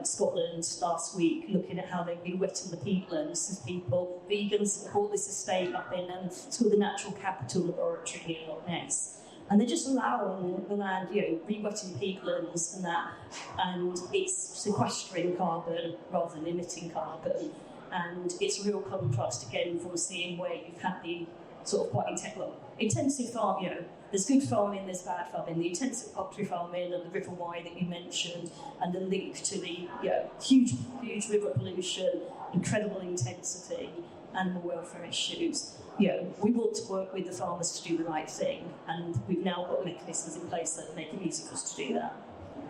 Speaker 3: Scotland last week looking at how they've been wetting the peatlands as people, vegans, bought this estate up in, it's called the Natural Capital Laboratory near Loch Ness. And they're just allowing the land, re-wetting peatlands and that, and it's sequestering carbon rather than emitting carbon. And it's a real contrast again from seeing where you've had the sort of quite intensive farm, there's good farming, there's bad farming, the intensive poultry farming and the River Wye that you mentioned, and the link to the huge river pollution, incredible intensity, animal welfare issues. We want to work with the farmers to do the right thing, and we've now got mechanisms in place that make it easy for us to do that.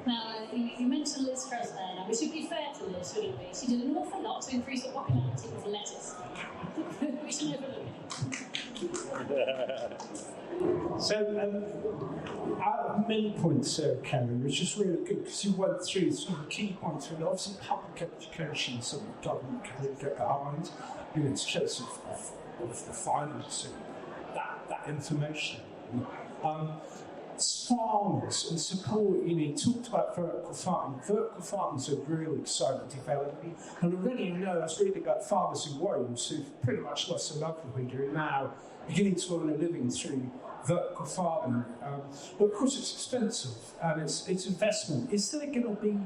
Speaker 4: Now, you mentioned Liz Truss there. Now, we should be fair to Liz, shouldn't we? She did an awful lot to increase the popularity of lettuce. We should overlook it.
Speaker 2: So, many points there, Kerry, which is really good because you went through some of the key points. And obviously, public education, some of the government can really get behind. It's just of the financing that information. Farmers and support, you talked about vertical farming. Vertical farmers are really exciting development. And already, I was reading about farmers in Wales who've pretty much lost their livelihood who are now beginning to earn a living through vertical farming. But of course, it's expensive and it's investment. Is there going to be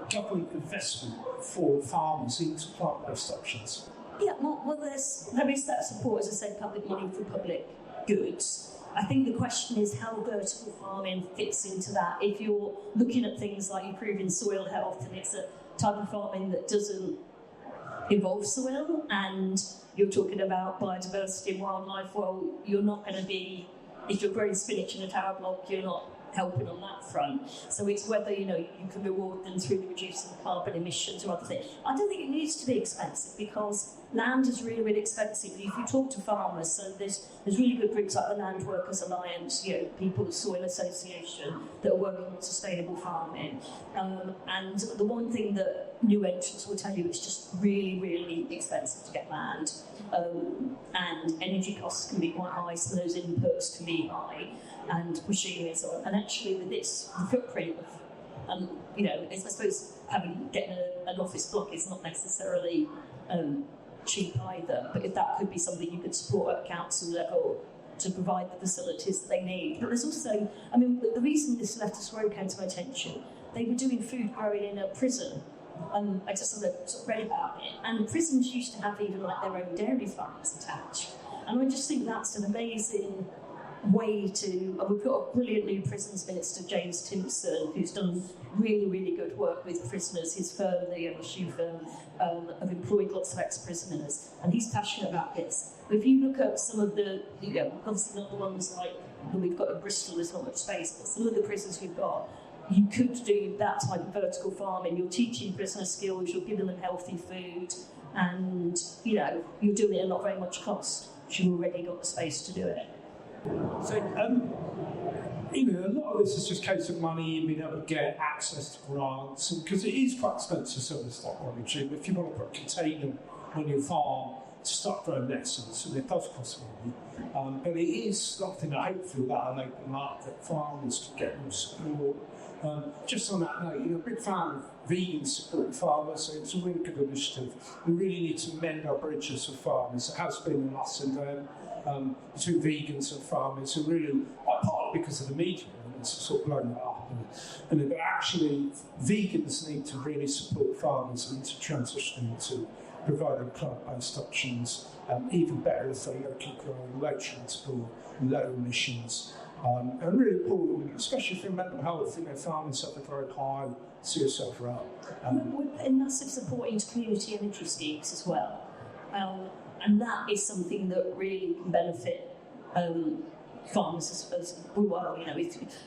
Speaker 2: government investment for farmers into plant-based options?
Speaker 3: Yeah, well, there is that support, as I said, public money for public goods. I think the question is how vertical farming fits into that. If you're looking at things like improving soil health and it's a type of farming that doesn't involve soil, and you're talking about biodiversity and wildlife, well, you're not going to be, if you're growing spinach in a tower block, you're not helping on that front. So it's whether, you can reward them through reducing carbon emissions or other things. I don't think it needs to be expensive because land is really, really expensive. If you talk to farmers, so there's really good groups like the Land Workers Alliance, People's Soil Association that are working on sustainable farming. And the one thing that new entrants will tell you is just really, really expensive to get land. And energy costs can be quite high, so those inputs can be high, and machinery and so on. And actually with this, the footprint of, I suppose getting an office block is not necessarily cheap either, but if that could be something you could support at council level to provide the facilities that they need. But there's also, the reason this lettuce row came to my attention, they were doing food growing in a prison. I just sort of read about it, and prisons used to have even like their own dairy farms attached. And I just think that's an amazing way to, and we've got a brilliant new prisons minister, James Timpson, who's done really, really good work with prisoners. His firm, the MSU firm, have employed lots of ex-prisoners, and he's passionate about this. But if you look at some of the, obviously not the ones like that we've got in Bristol, there's not much space, but some of the prisons we've got, you could do that type of vertical farming. You're teaching prisoners skills, you're giving them healthy food, and you're doing it at not very much cost. You've already got the space to do it.
Speaker 2: So, a lot of this is just a case of money and being able to get access to grants, because it is quite expensive, some of this technology. If you want to put a container on your farm to start growing lessons, and it does cost money. But it is something that hopefully that'll open up, that farmers can get more support. Just on that note, a big fan of vegan supporting farmers, so it's a really good initiative. We really need to mend our bridges with farmers. It has been an us and them. Between vegans and farmers, who really, partly because of the media, and it's sort of blown that up. But actually, vegans need to really support farmers and to transition to providing plant-based options, even better if they're locally grown, low transport, low emissions. And really important, especially for mental health, farmers have a very high suicide rate.
Speaker 3: We're putting massive support into community energy schemes as well. And that is something that really can benefit farmers as well.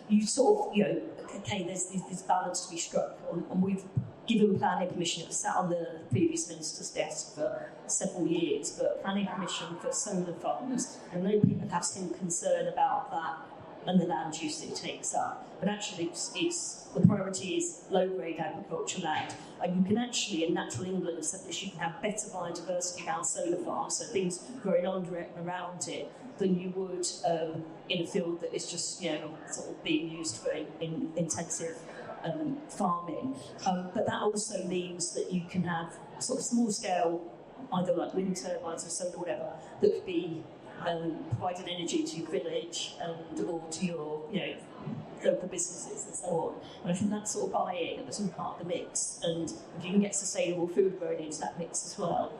Speaker 3: You sort of, okay, there's this balance to be struck, and we've given planning permission. It was sat on the previous minister's desk for several years, but planning permission for solar farms. And I know people have some concern about that and the land use that it takes up. But actually, it's the priority is low-grade agricultural land. And you can actually, in natural England, have said this, you can have better biodiversity around solar farms, so things growing under it and around it, than you would in a field that is just, sort of being used for intensive farming. But that also means that you can have sort of small-scale, either like wind turbines or solar or whatever, that could be providing energy to your village or to your local businesses and so on. And I think that sort of buy-in at some part of the mix, and if you can get sustainable food grown into that mix as well,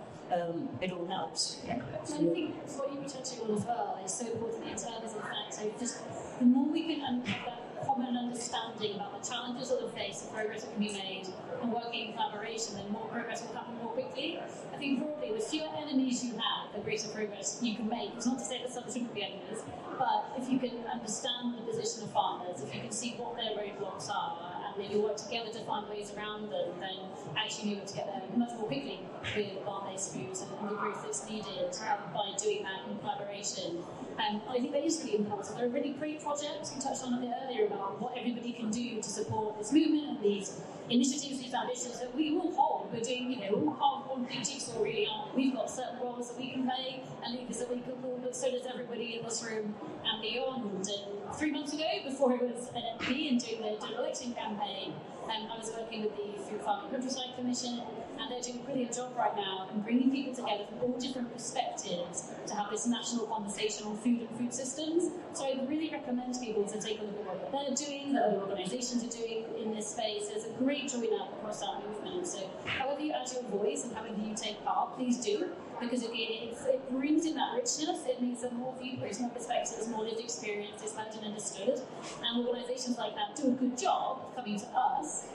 Speaker 3: it all helps. Yeah.
Speaker 4: So I think what you were touching on as well is so important in terms of the fact, so just the more we can have that common understanding about the challenges that we face, the progress that can be made, and working in collaboration, then more progress will happen more quickly. I think broadly, the fewer enemies you have, the greater progress you can make. It's not to say that some shouldn't be enemies, but if you can understand the position of farmers, if you can see what their roadblocks are, and maybe work together to find ways around them, then actually you're able to get there much more quickly with plant-based foods and the growth that's needed by doing that in collaboration. I think that is really important. There are really great projects, you touched on a bit earlier, about what everybody can do to support this movement and these initiatives, these ambitions that we all hold. We're doing, we're all part of one big jigsaw, really, aren't we? We've got certain roles that we can play and levers that we can pull, but so does everybody in this room and beyond. And 3 months ago, before I was an MP and doing the general election campaign, I was working with the Food Farming Countryside Commission, and they're doing a brilliant job right now in bringing people together from all different perspectives to have this national conversation on food and food systems. So I really recommend people to take a look at what they're doing, that other organisations are doing in this space. There's a great join out across our movement. So however you add your voice and however you take part, please do. Because again, it brings in that richness, it means that more viewpoints, more perspectives, more lived experience is heard and understood. And organisations like that do a good job of coming to us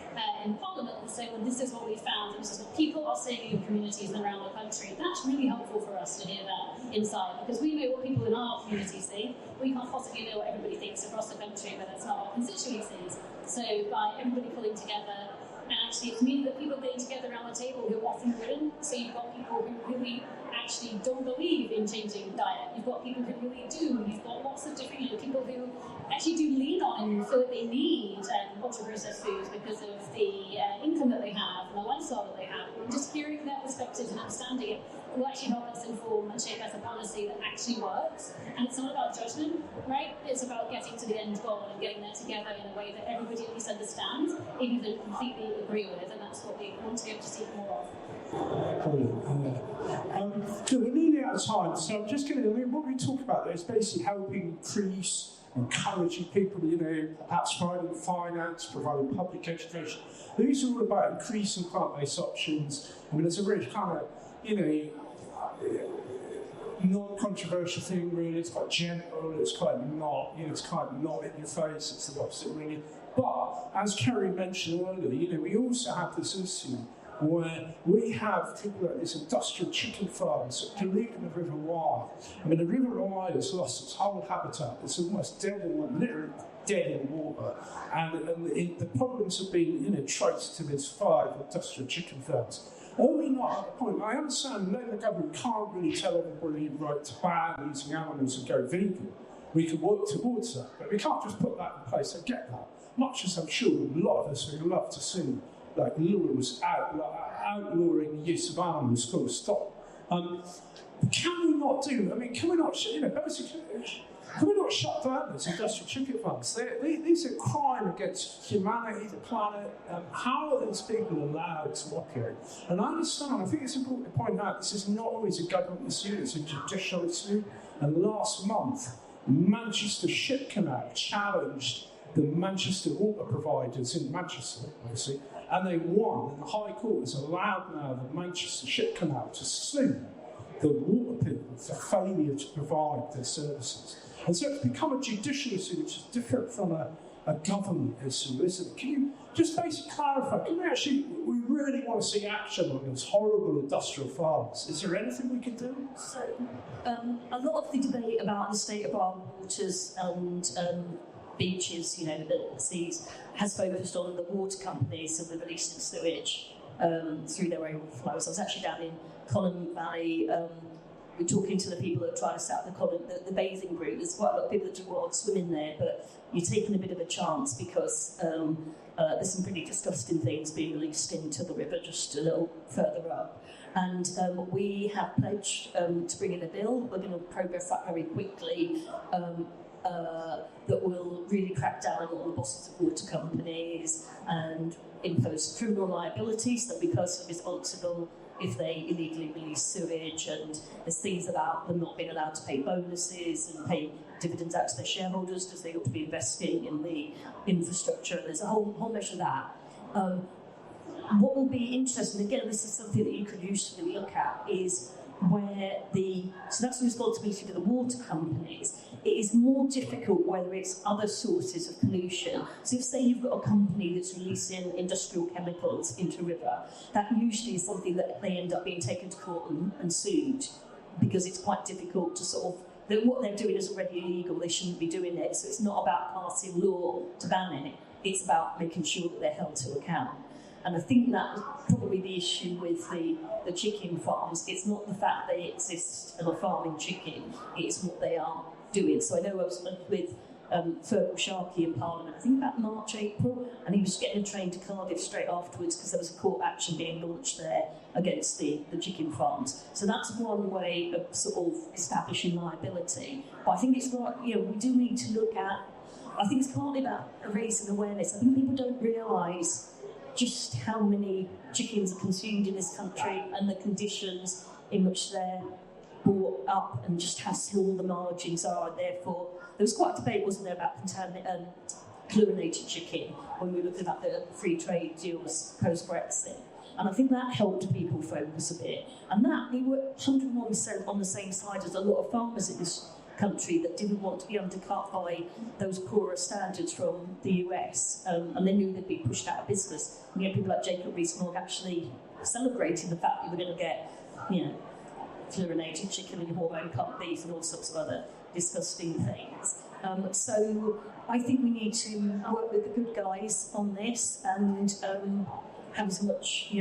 Speaker 4: in Parliament and saying, well, this is what we found, and this is what people are saying in communities and around the country. That's really helpful for us to hear that inside, because we know what people in our communities think. We can't possibly know what everybody thinks across the country, but that's not our constituencies. So by everybody pulling together, and actually it's meaning that people are getting together around the table who are often written. So you've got people who really actually don't believe in changing diet. You've got people who really do. You've got lots of different people who actually do lean on and feel that they need ultra-processed foods because of the income that they have and the lifestyle that they have. And just hearing their perspectives and understanding it will actually help us inform and shape better policy that actually works. And it's not about judgment, right? It's about getting to the end goal and getting there together in a way that everybody at least understands, even if they completely agree with, and that's what we want to be able to see more of.
Speaker 2: Brilliant. We're nearly out of time, so I'm just going to, what we talk about there is basically helping increase, encouraging people, perhaps providing finance, providing public education. These are all about increasing plant-based options. There's a really kind of, non-controversial thing, really. It's quite gentle, it's kind of not, it's kind of not in your face, it's the opposite, really. But, as Kerry mentioned earlier, we also have this issue where we have people like this industrial chicken farms that live in the River Wye. The River Wye has lost its whole habitat. It's almost dead in water, literally dead in water. And the problems have been, traced to these 5 industrial chicken farms. Are we not at the point? I understand that the government can't really tell everybody right to ban using animals and go vegan. We can work towards that, but we can't just put that in place. I get that. Much as I'm sure a lot of us would love to see laws outlawing the use of animals full stop. Can we not do? Can we not? Basically, can we not shut down these industrial chicken farms? These are crime against humanity, the planet. How are these people allowed to operate? And I understand. I think it's important to point out this is not always a government issue; it's a judicial issue. And last month, Manchester Ship Canal challenged the Manchester water providers in Manchester, obviously, and they won. And the High Court has allowed now the Manchester Ship Canal to sue the water people for failure to provide their services. And so it's become a judicial issue, which is different from a government issue, isn't it? Can you just basically clarify, we really want to see action on those horrible industrial farms. Is there anything we can do?
Speaker 3: So, a lot of the debate about the state of our waters and beaches, the seas, has focused on the water companies and the releasing sewage through their overflows. I was actually down in Colin Valley. We're talking to the people that are trying to set up the bathing group. There's quite a lot of people that do wild swimming there, but you're taking a bit of a chance because there's some pretty disgusting things being released into the river just a little further up. And we have pledged to bring in a bill. We're going to progress that very quickly. That will really crack down on all the bosses of water companies and impose criminal liability, so that we personally responsible, if they illegally release sewage, and there's things about them not being allowed to pay bonuses and pay dividends out to their shareholders because they ought to be investing in the infrastructure. There's a whole measure of that. What will be interesting, again, this is something that you could usefully look at, is where so that's the responsibility for the water companies. It is more difficult whether it's other sources of pollution. So if, say, you've got a company that's releasing industrial chemicals into a river, that usually is something that they end up being taken to court and sued, because it's quite difficult to sort of, what they're doing is already illegal, they shouldn't be doing it. So it's not about passing law to ban it, it's about making sure that they're held to account. And I think that's probably the issue with the chicken farms. It's not the fact they exist and are farming chicken, it's what they are doing. So I know I was with Fayre in Parliament, I think about March, April, and he was getting a train to Cardiff straight afterwards because there was a court action being launched there against the chicken farms. So that's one way of sort of establishing liability. But I think it's right, we do need to look at, I think it's partly about raising awareness. I think people don't realise just how many chickens are consumed in this country and the conditions in which they're brought up and just how small the margins are. Therefore, there was quite a debate, wasn't there, about chlorinated chicken when we were looking at the free trade deals post-Brexit. And I think that helped people focus a bit. And that, we were 101% on the same side as a lot of farmers in this country that didn't want to be undercut by those poorer standards from the US, and they knew they'd be pushed out of business. And you had people like Jacob Rees-Mogg actually celebrating the fact that we were going to get, fluorinated chicken and hormone-cut beef and all sorts of other disgusting things. So I think we need to work with the good guys on this and have as much,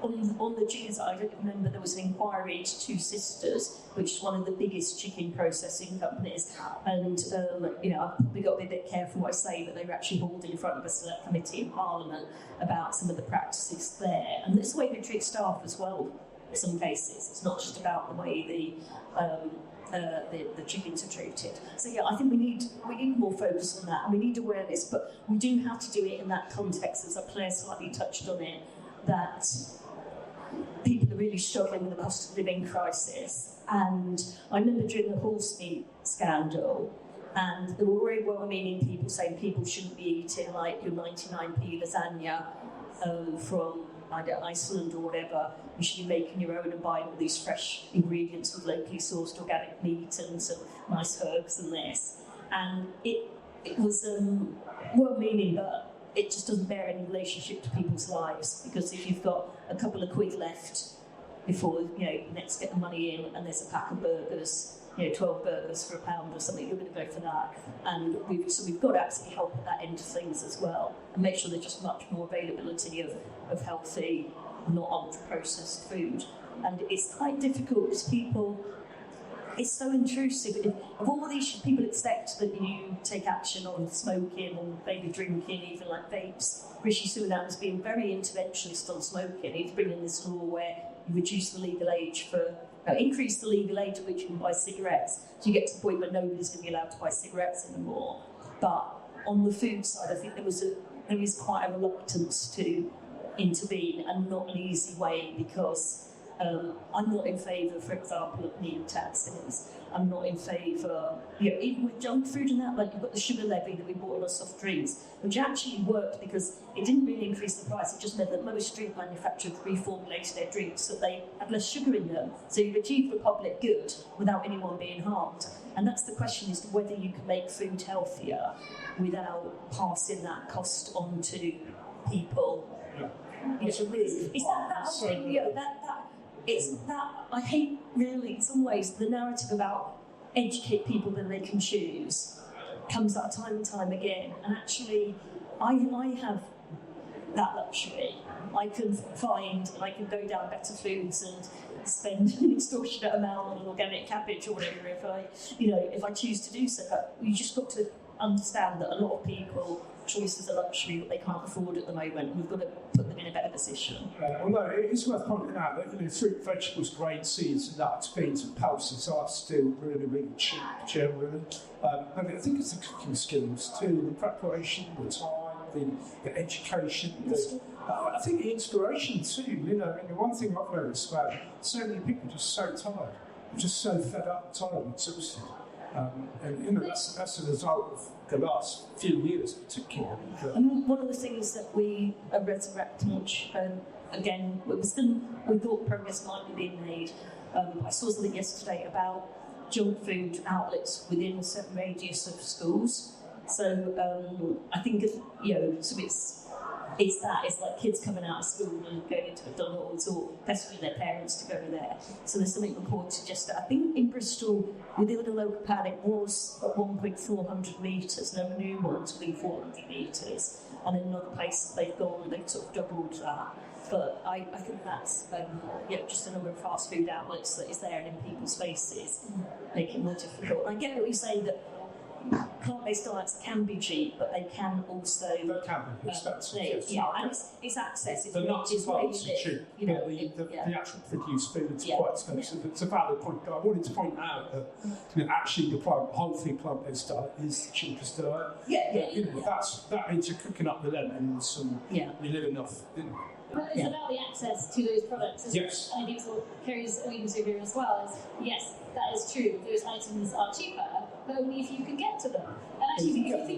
Speaker 3: on the chicken side, I remember there was an inquiry into Two Sisters, which is one of the biggest chicken processing companies, and I've probably got to be a bit careful what I say, but they were actually hauled in front of a select committee in Parliament about some of the practices there, and it's the way they treat staff as well. In some cases, it's not just about the way the chickens are treated. So I think we need more focus on that, and we need awareness, but we do have to do it in that context, as Claire slightly touched on it, that people are really struggling with the cost of living crisis. And I remember during the horse meat scandal, and there were very well-meaning people saying people shouldn't be eating like your 99p lasagna from Iceland or whatever. You should be making your own and buying all these fresh ingredients with locally sourced organic meat and some nice herbs and this. And it was well-meaning, but it just doesn't bear any relationship to people's lives, because if you've got a couple of quid left before next get the money in and there's a pack of burgers, 12 burgers for £1 or something, you're going to go for that. And we've got to actually help at that end of things as well, and make sure there's just much more availability of healthy, not ultra-processed food. And it's quite difficult because it's so intrusive. Of all these, people expect that you take action on smoking and maybe drinking, even like vapes. Rishi Sunak has been very interventionist on smoking. He's bringing this law where you reduce the legal age increase the legal age at which you can buy cigarettes. So you get to the point where nobody's going to be allowed to buy cigarettes anymore. But on the food side, I think there is quite a reluctance to intervene, and not an easy way, because I'm not in favour, for example, of meal taxes. I'm not in favour, even with junk food and that, like you've got the sugar levy that we bought on our soft drinks, which actually worked because it didn't really increase the price, it just meant that most drink manufacturers reformulated their drinks so they had less sugar in them. So you achieved the public good without anyone being harmed. And that's the question, is whether you can make food healthier without passing that cost on to people. It's that whole thing, it's that, I hate really, in some ways, the narrative about educate people that they can choose comes up time and time again. And actually, I have that luxury. I can find, and I can go down Better Foods and spend an extortionate amount on an organic cabbage or whatever if I choose to do so. But you just got to understand that a lot of people, choice is a luxury that they can't afford at the moment, and we've got to put them in a better position.
Speaker 2: Although it is worth pointing out that fruit, vegetables, grain, seeds, nuts, beans and pulses are still really, really cheap generally. And I think it's the cooking skills too, the preparation, the time, the education, I think the inspiration too, you know, I mean, the one thing I've noticed about so many people are just so tired, just so fed up, tired, and exhausted. And you know, that's a result of the last few years, particularly.
Speaker 3: And one of the things that we at Resurrect much, again, we thought progress might be being made. I saw something yesterday about junk food outlets within a certain radius of schools. So I think, you know, so it's like kids coming out of school and going into McDonald's or pestering their parents to go there. So there's something reported just that I think in Bristol, within the local pad, it was at 1.400 metres, and there are new ones within 400 metres. And in other places they've sort of doubled that. But I think that's just the number of fast food outlets that is there and in people's faces make it more difficult. And I get what you say that plant-based diets can be cheap, but they can also...
Speaker 2: They can be expensive, yes.
Speaker 3: Yeah, and it's access.
Speaker 2: The nuts and bolts are cheap. You know, the actual produced food is quite expensive. Yeah. It's a valid point. But I wanted to point out that you know, actually the whole food plant-based diet is the cheapest diet. That means you're cooking up the lemons and you live enough.
Speaker 4: But it's about the access to those products.
Speaker 2: Yes.
Speaker 4: And I think what Kerry's alluding to here as well is, yes, that is true. Those items are cheaper, but only if you can get to them. And actually, if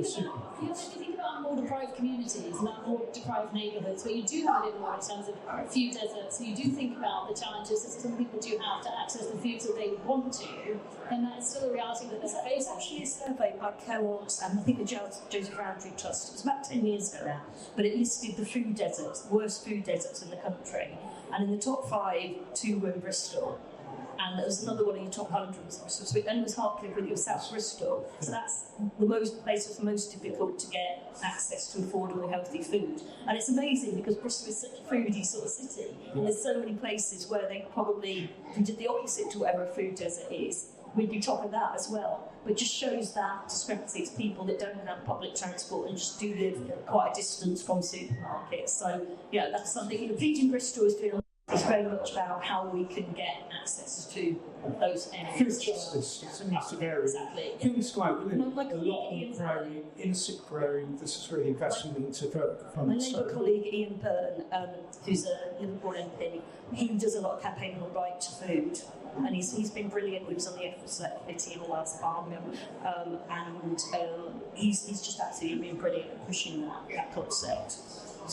Speaker 4: you think about more deprived communities, more deprived neighbourhoods, where you do have a bit more in terms of food deserts, and you do think about the challenges that some people do have to access the foods that they would want to, then that is still a reality that they're facing.
Speaker 3: There's actually a survey by co-ops, and I think the Joseph Roundtree Trust, it was about 10 years ago now, but it listed the food deserts, the worst food deserts in the country. And in the top 5, 2 were in Bristol. And there was another one in the top 100, and it was Hartlepool, it was South Bristol. So that's the place that's most difficult to get access to affordable, healthy food. And it's amazing because Bristol is such a foodie sort of city, and there's so many places where they probably did the opposite to whatever a food desert is. We'd be top of that as well. But it just shows that discrepancy. It's people that don't have public transport and just do live quite a distance from supermarkets. So, yeah, that's something. Feeding Bristol is doing. It's very much about how we can get access to those areas.
Speaker 2: Food justice, it's a massive area.
Speaker 3: Exactly.
Speaker 2: Things like, a lot of growing, insect growing, this is really investment into vertical farming.
Speaker 3: My Labour colleague Ian Byrne, who's a Liverpool MP, he does a lot of campaigning on right to food. And he's been brilliant. He was on the Effort Committee in the last Parliament, and he's just absolutely been brilliant at pushing that concept.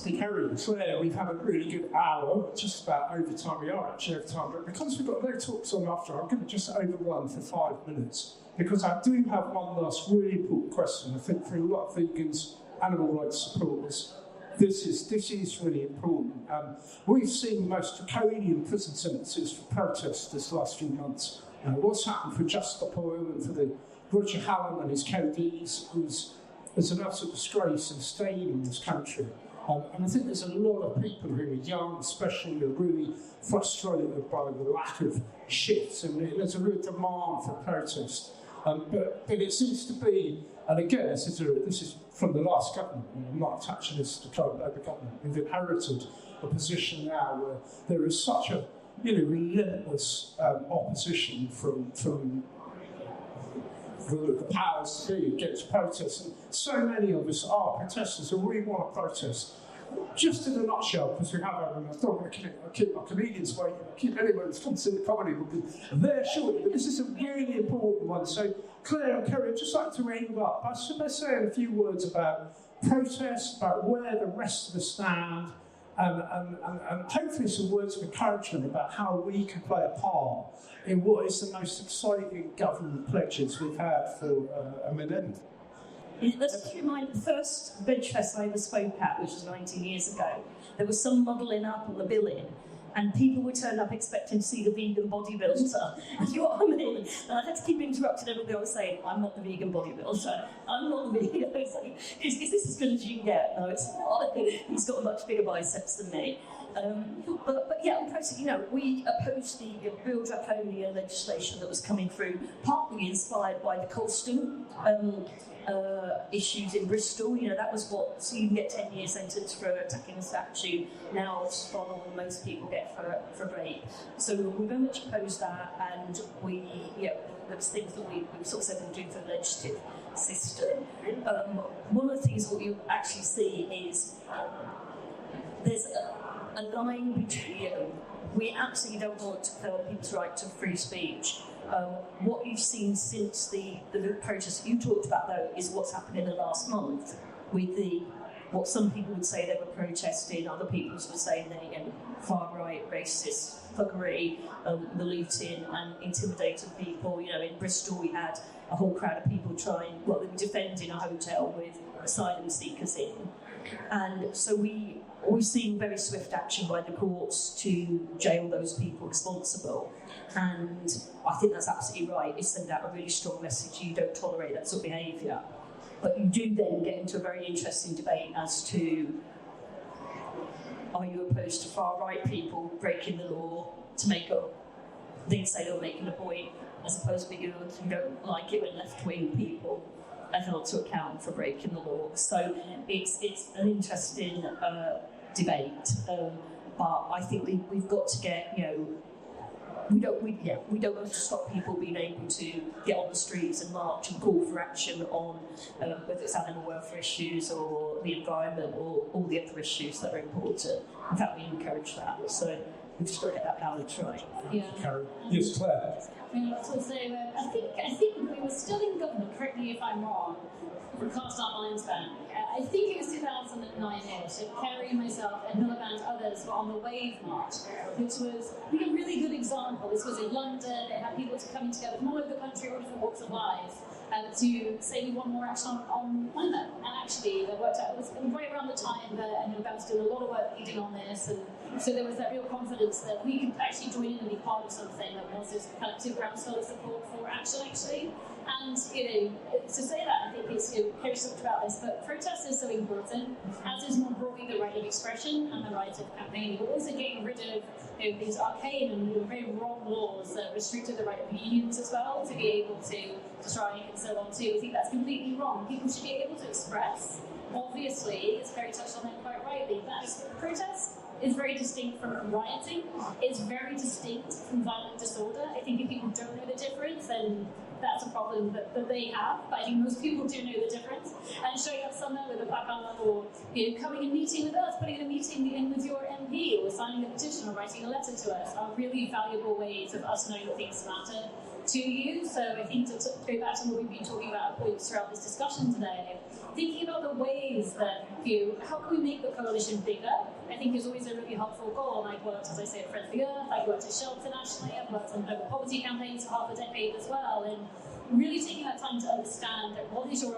Speaker 2: Kerry, Fayre, we've had a really good hour, just about over time. We are actually over time, but because we've got no talks on after, I'm going to just overrun for 5 minutes, because I do have one last really important question. I think for a lot of vegans, animal rights supporters, this is really important. We've seen most draconian prison sentences for protests this last few months. What's happened for Just Stop Oil and for the Roger Hallam and his KDs is an utter disgrace and stain in this country. And I think there's a lot of people who are young, especially, who are really frustrated by the lack of shifts, and there's a real demand for protest. But it seems to be, and again, this is from the last government, I'm not attaching this to the current Labour government, we've inherited a position now where there is such a relentless opposition from the powers to be against protests, and so many of us are protesters and we want to protest. Just in a nutshell, because we have I don't want to keep my comedians waiting, keep anyone who's considered comedy will be there shortly, but this is a really important one. So Claire and Kerry, I'd just like to end up by saying a few words about protest, about where the rest of us stand, and hopefully some words of encouragement about how we can play a part in what is the most exciting government pledges we've had for a millennium.
Speaker 3: Let's keep in mind the first Veg Fest I ever spoke at, which was 19 years ago, there was some modelling up on the billing, and people would turn up expecting to see the vegan bodybuilder. You know what I mean? And I had to keep interrupting everybody else saying, I'm not the vegan bodybuilder. I'm not the vegan. It's like, is this as good as you can get? No, it's not. He's got much bigger biceps than me. But yeah, on process, we opposed the real draconian legislation that was coming through, partly inspired by the Colston issues in Bristol. That was so you can get 10 years sentence for attacking a statue. Now it's far more than most people get for rape. So we very much opposed that, and there's things that we sort of said to do for the legislative system. One of the things what you actually see is there's a line between, we absolutely don't want to curb people's right to free speech. What you've seen since the protests that you talked about, though, is what's happened in the last month with what some people would say they were protesting, other people would say they far-right, racist thuggery, the looting and intimidating people. You know, in Bristol we had a whole crowd of people they were defending a hotel with asylum seekers in. And so we've seen very swift action by the courts to jail those people responsible. And I think that's absolutely right. It sends out a really strong message. You don't tolerate that sort of behaviour. But you do then get into a very interesting debate as to, are you opposed to far-right people breaking the law to make up? They say they're making a point, as opposed to you don't like it when left-wing people are held to account for breaking the law. So it's an interesting debate, but I think we've got to get, we don't want to stop people being able to get on the streets and march and call for action on whether it's animal welfare issues or the environment or all the other issues that are important. In fact, we encourage that. So we've just got to get that balance right.
Speaker 4: Yeah.
Speaker 2: Kerry. Yes, Claire.
Speaker 4: So I think we were still in government, correct me if I'm wrong, we cast our minds back. I think it was 2009-ish, Kerry, myself, and Miliband others were on the Wave March, which was a really good example. This was in London, it had people coming together from all over the country, all different walks of life, to say we want more action on climate. And actually, that worked out. It was right around the time that Miliband was doing a lot of work leading on this, and so there was that real confidence that we could actually join in and be part of something that was this collective groundswell of support for action, actually. And, to say that, I think it's, Kerry talked about this, but protest is so important, as is more broadly the right of expression and the right of campaigning, but also getting rid of these arcane and very wrong laws that restricted the right of unions as well to be able to strike and so on too. I think that's completely wrong. People should be able to express. Obviously, as Kerry touched on it quite rightly, that protest is very distinct from rioting. It's very distinct from violent disorder. I think if people don't know the difference, then that's a problem that they have. But I think most people do know the difference. And showing up somewhere with a placard or coming and meeting with us, putting a meeting in with your MP or signing a petition or writing a letter to us are really valuable ways of us knowing that things matter to you. So I think to go back to what we've been talking about points throughout this discussion today, thinking about the ways that how can we make the coalition bigger, I think is always a really helpful goal. And I've worked, as I say, at Friends of the Earth, I've worked at Shelter nationally, I've worked on global poverty campaigns for half a decade as well, and really taking that time to understand that what is your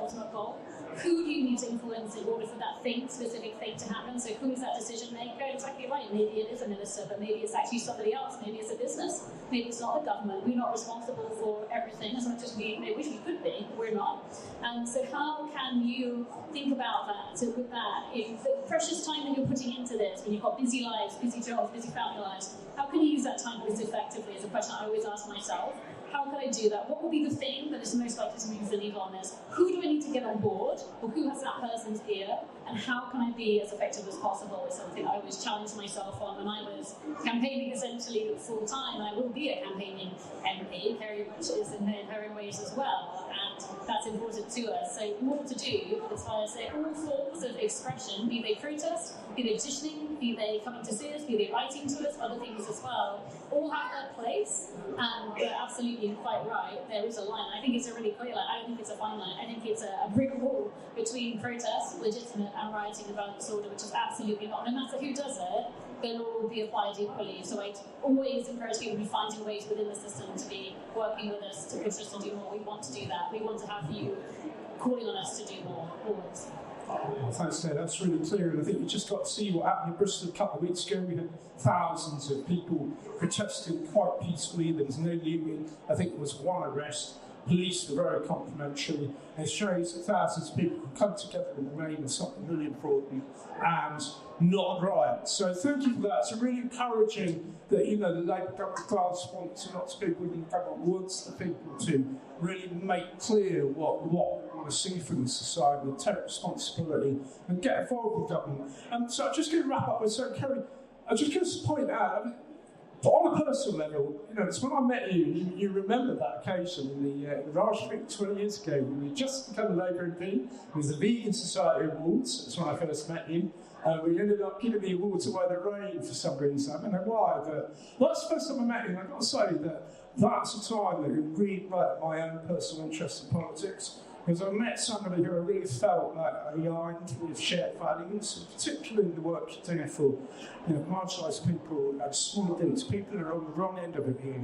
Speaker 4: ultimate goal? Who do you need to influence in order for that specific thing to happen? So who is that decision maker? Exactly right. Maybe it is a minister, but maybe it's actually somebody else. Maybe it's a business. Maybe it's not the government. We're not responsible for everything as much as we wish we could be. We're not. And so how can you think about that? So with that, the precious time that you're putting into this, when you've got busy lives, busy jobs, busy family lives, how can you use that time most effectively? Is a question I always ask myself. How can I do that? What will be the thing that is most likely to move the needle on this? Who do I need to get on board? Or who has that person's ear? And how can I be as effective as possible is something I always challenged myself on when I was campaigning essentially full time. And I will be a campaigning MP. Kerry is in her own ways as well. And that's important to us. So more to do as far as all forms of expression, be they protest, be they petitioning, be they coming to see us, be they writing to us, other things as well, all have their place. And you're absolutely quite right, there is a line. I think it's a really clear line. I don't think it's a fine line. I think it's a brick wall between protest, legitimate, and rioting and violent disorder, which is absolutely not. No matter who does it, they'll all be applied equally. So I always encourage people to be finding ways within the system to be working with us, to push us to do more. We want to do that. We want to have you calling on us to do more, always.
Speaker 2: Well, thanks, Claire. That's really clear, and I think you just got to see what happened in Bristol a couple of weeks ago. We had thousands of people protesting quite peacefully. There was no looting. I think there was one arrest. Police were very complimentary. It shows that thousands of people can come together in the name of something really important and not riot. So thank you for that. It's really encouraging that the Labour government class wants to not speak with the government wants the people to really make clear what we want to see from the society, and take responsibility and get involved with government. So I'm just going to wrap up with Kerry. I'm just going to point out. But on a personal level, it's when I met you remember that occasion in the Raj Street 20 years ago when you just become a Labour MP. It was the Vegan Society Awards. That's when I first met you. We ended up giving the awards away the rain for some reason. I don't know why, but that's the first time I met you, and I've got to say that that's a time that really brought my own personal interest in politics, because I met somebody who I really felt like aligned with shared values, particularly in the work you're doing for marginalised people and small groups, people who are on the wrong end of it here.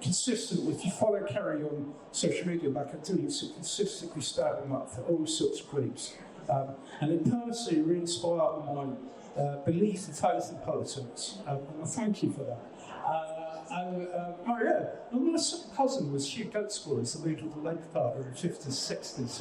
Speaker 2: Consistent, if you follow Kerry on social media like I do, you're consistently standing up for all sorts of groups. And it personally really inspired my belief and faith in politics, and I thank you for that. My second cousin was Hugh Goatscore, as the leader of the Labour Party in the 50s, 60s,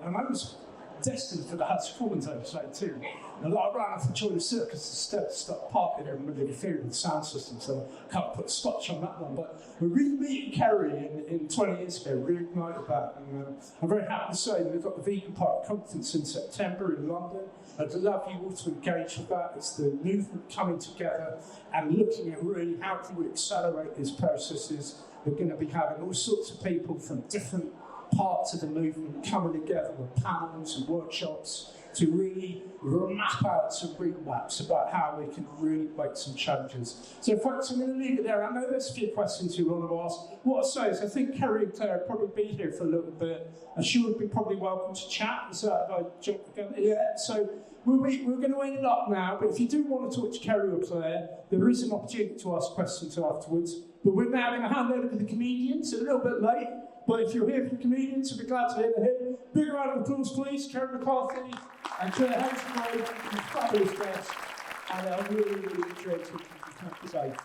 Speaker 2: and I was destined for the House of Commons episode too. And I ran off and joined the circus instead to start partying there with the interfering with the sound system, so I can't put a scotch on that one. But we re-meeting Kerry in 20 years ago, reignited that, and I'm very happy to say that we've got the Vegan Party Conference in September in London. I'd love you all to engage with that. It's the movement coming together and looking at really how can we accelerate these processes. We're going to be having all sorts of people from different parts of the movement coming together with panels and workshops to really map out some roadmaps about how we can really make some changes. So folks, I'm going to leave it there. I know there's a few questions you want to ask. What I say is I think Kerry and Claire will probably be here for a little bit, and she would be probably welcome to chat. Is that if I jump again? Yeah, so we're going to end it up now, but if you do want to talk to Kerry or Claire, there is an opportunity to ask questions afterwards. But we're now going to hand over to the comedians, a little bit late. But if you're here for the comedians, we'll be glad to hear the hit. Big round of applause, please. Kerry McCarthy and Claire Hansgrove, fabulous guests. And I really, really enjoyed talking to you. Thank you.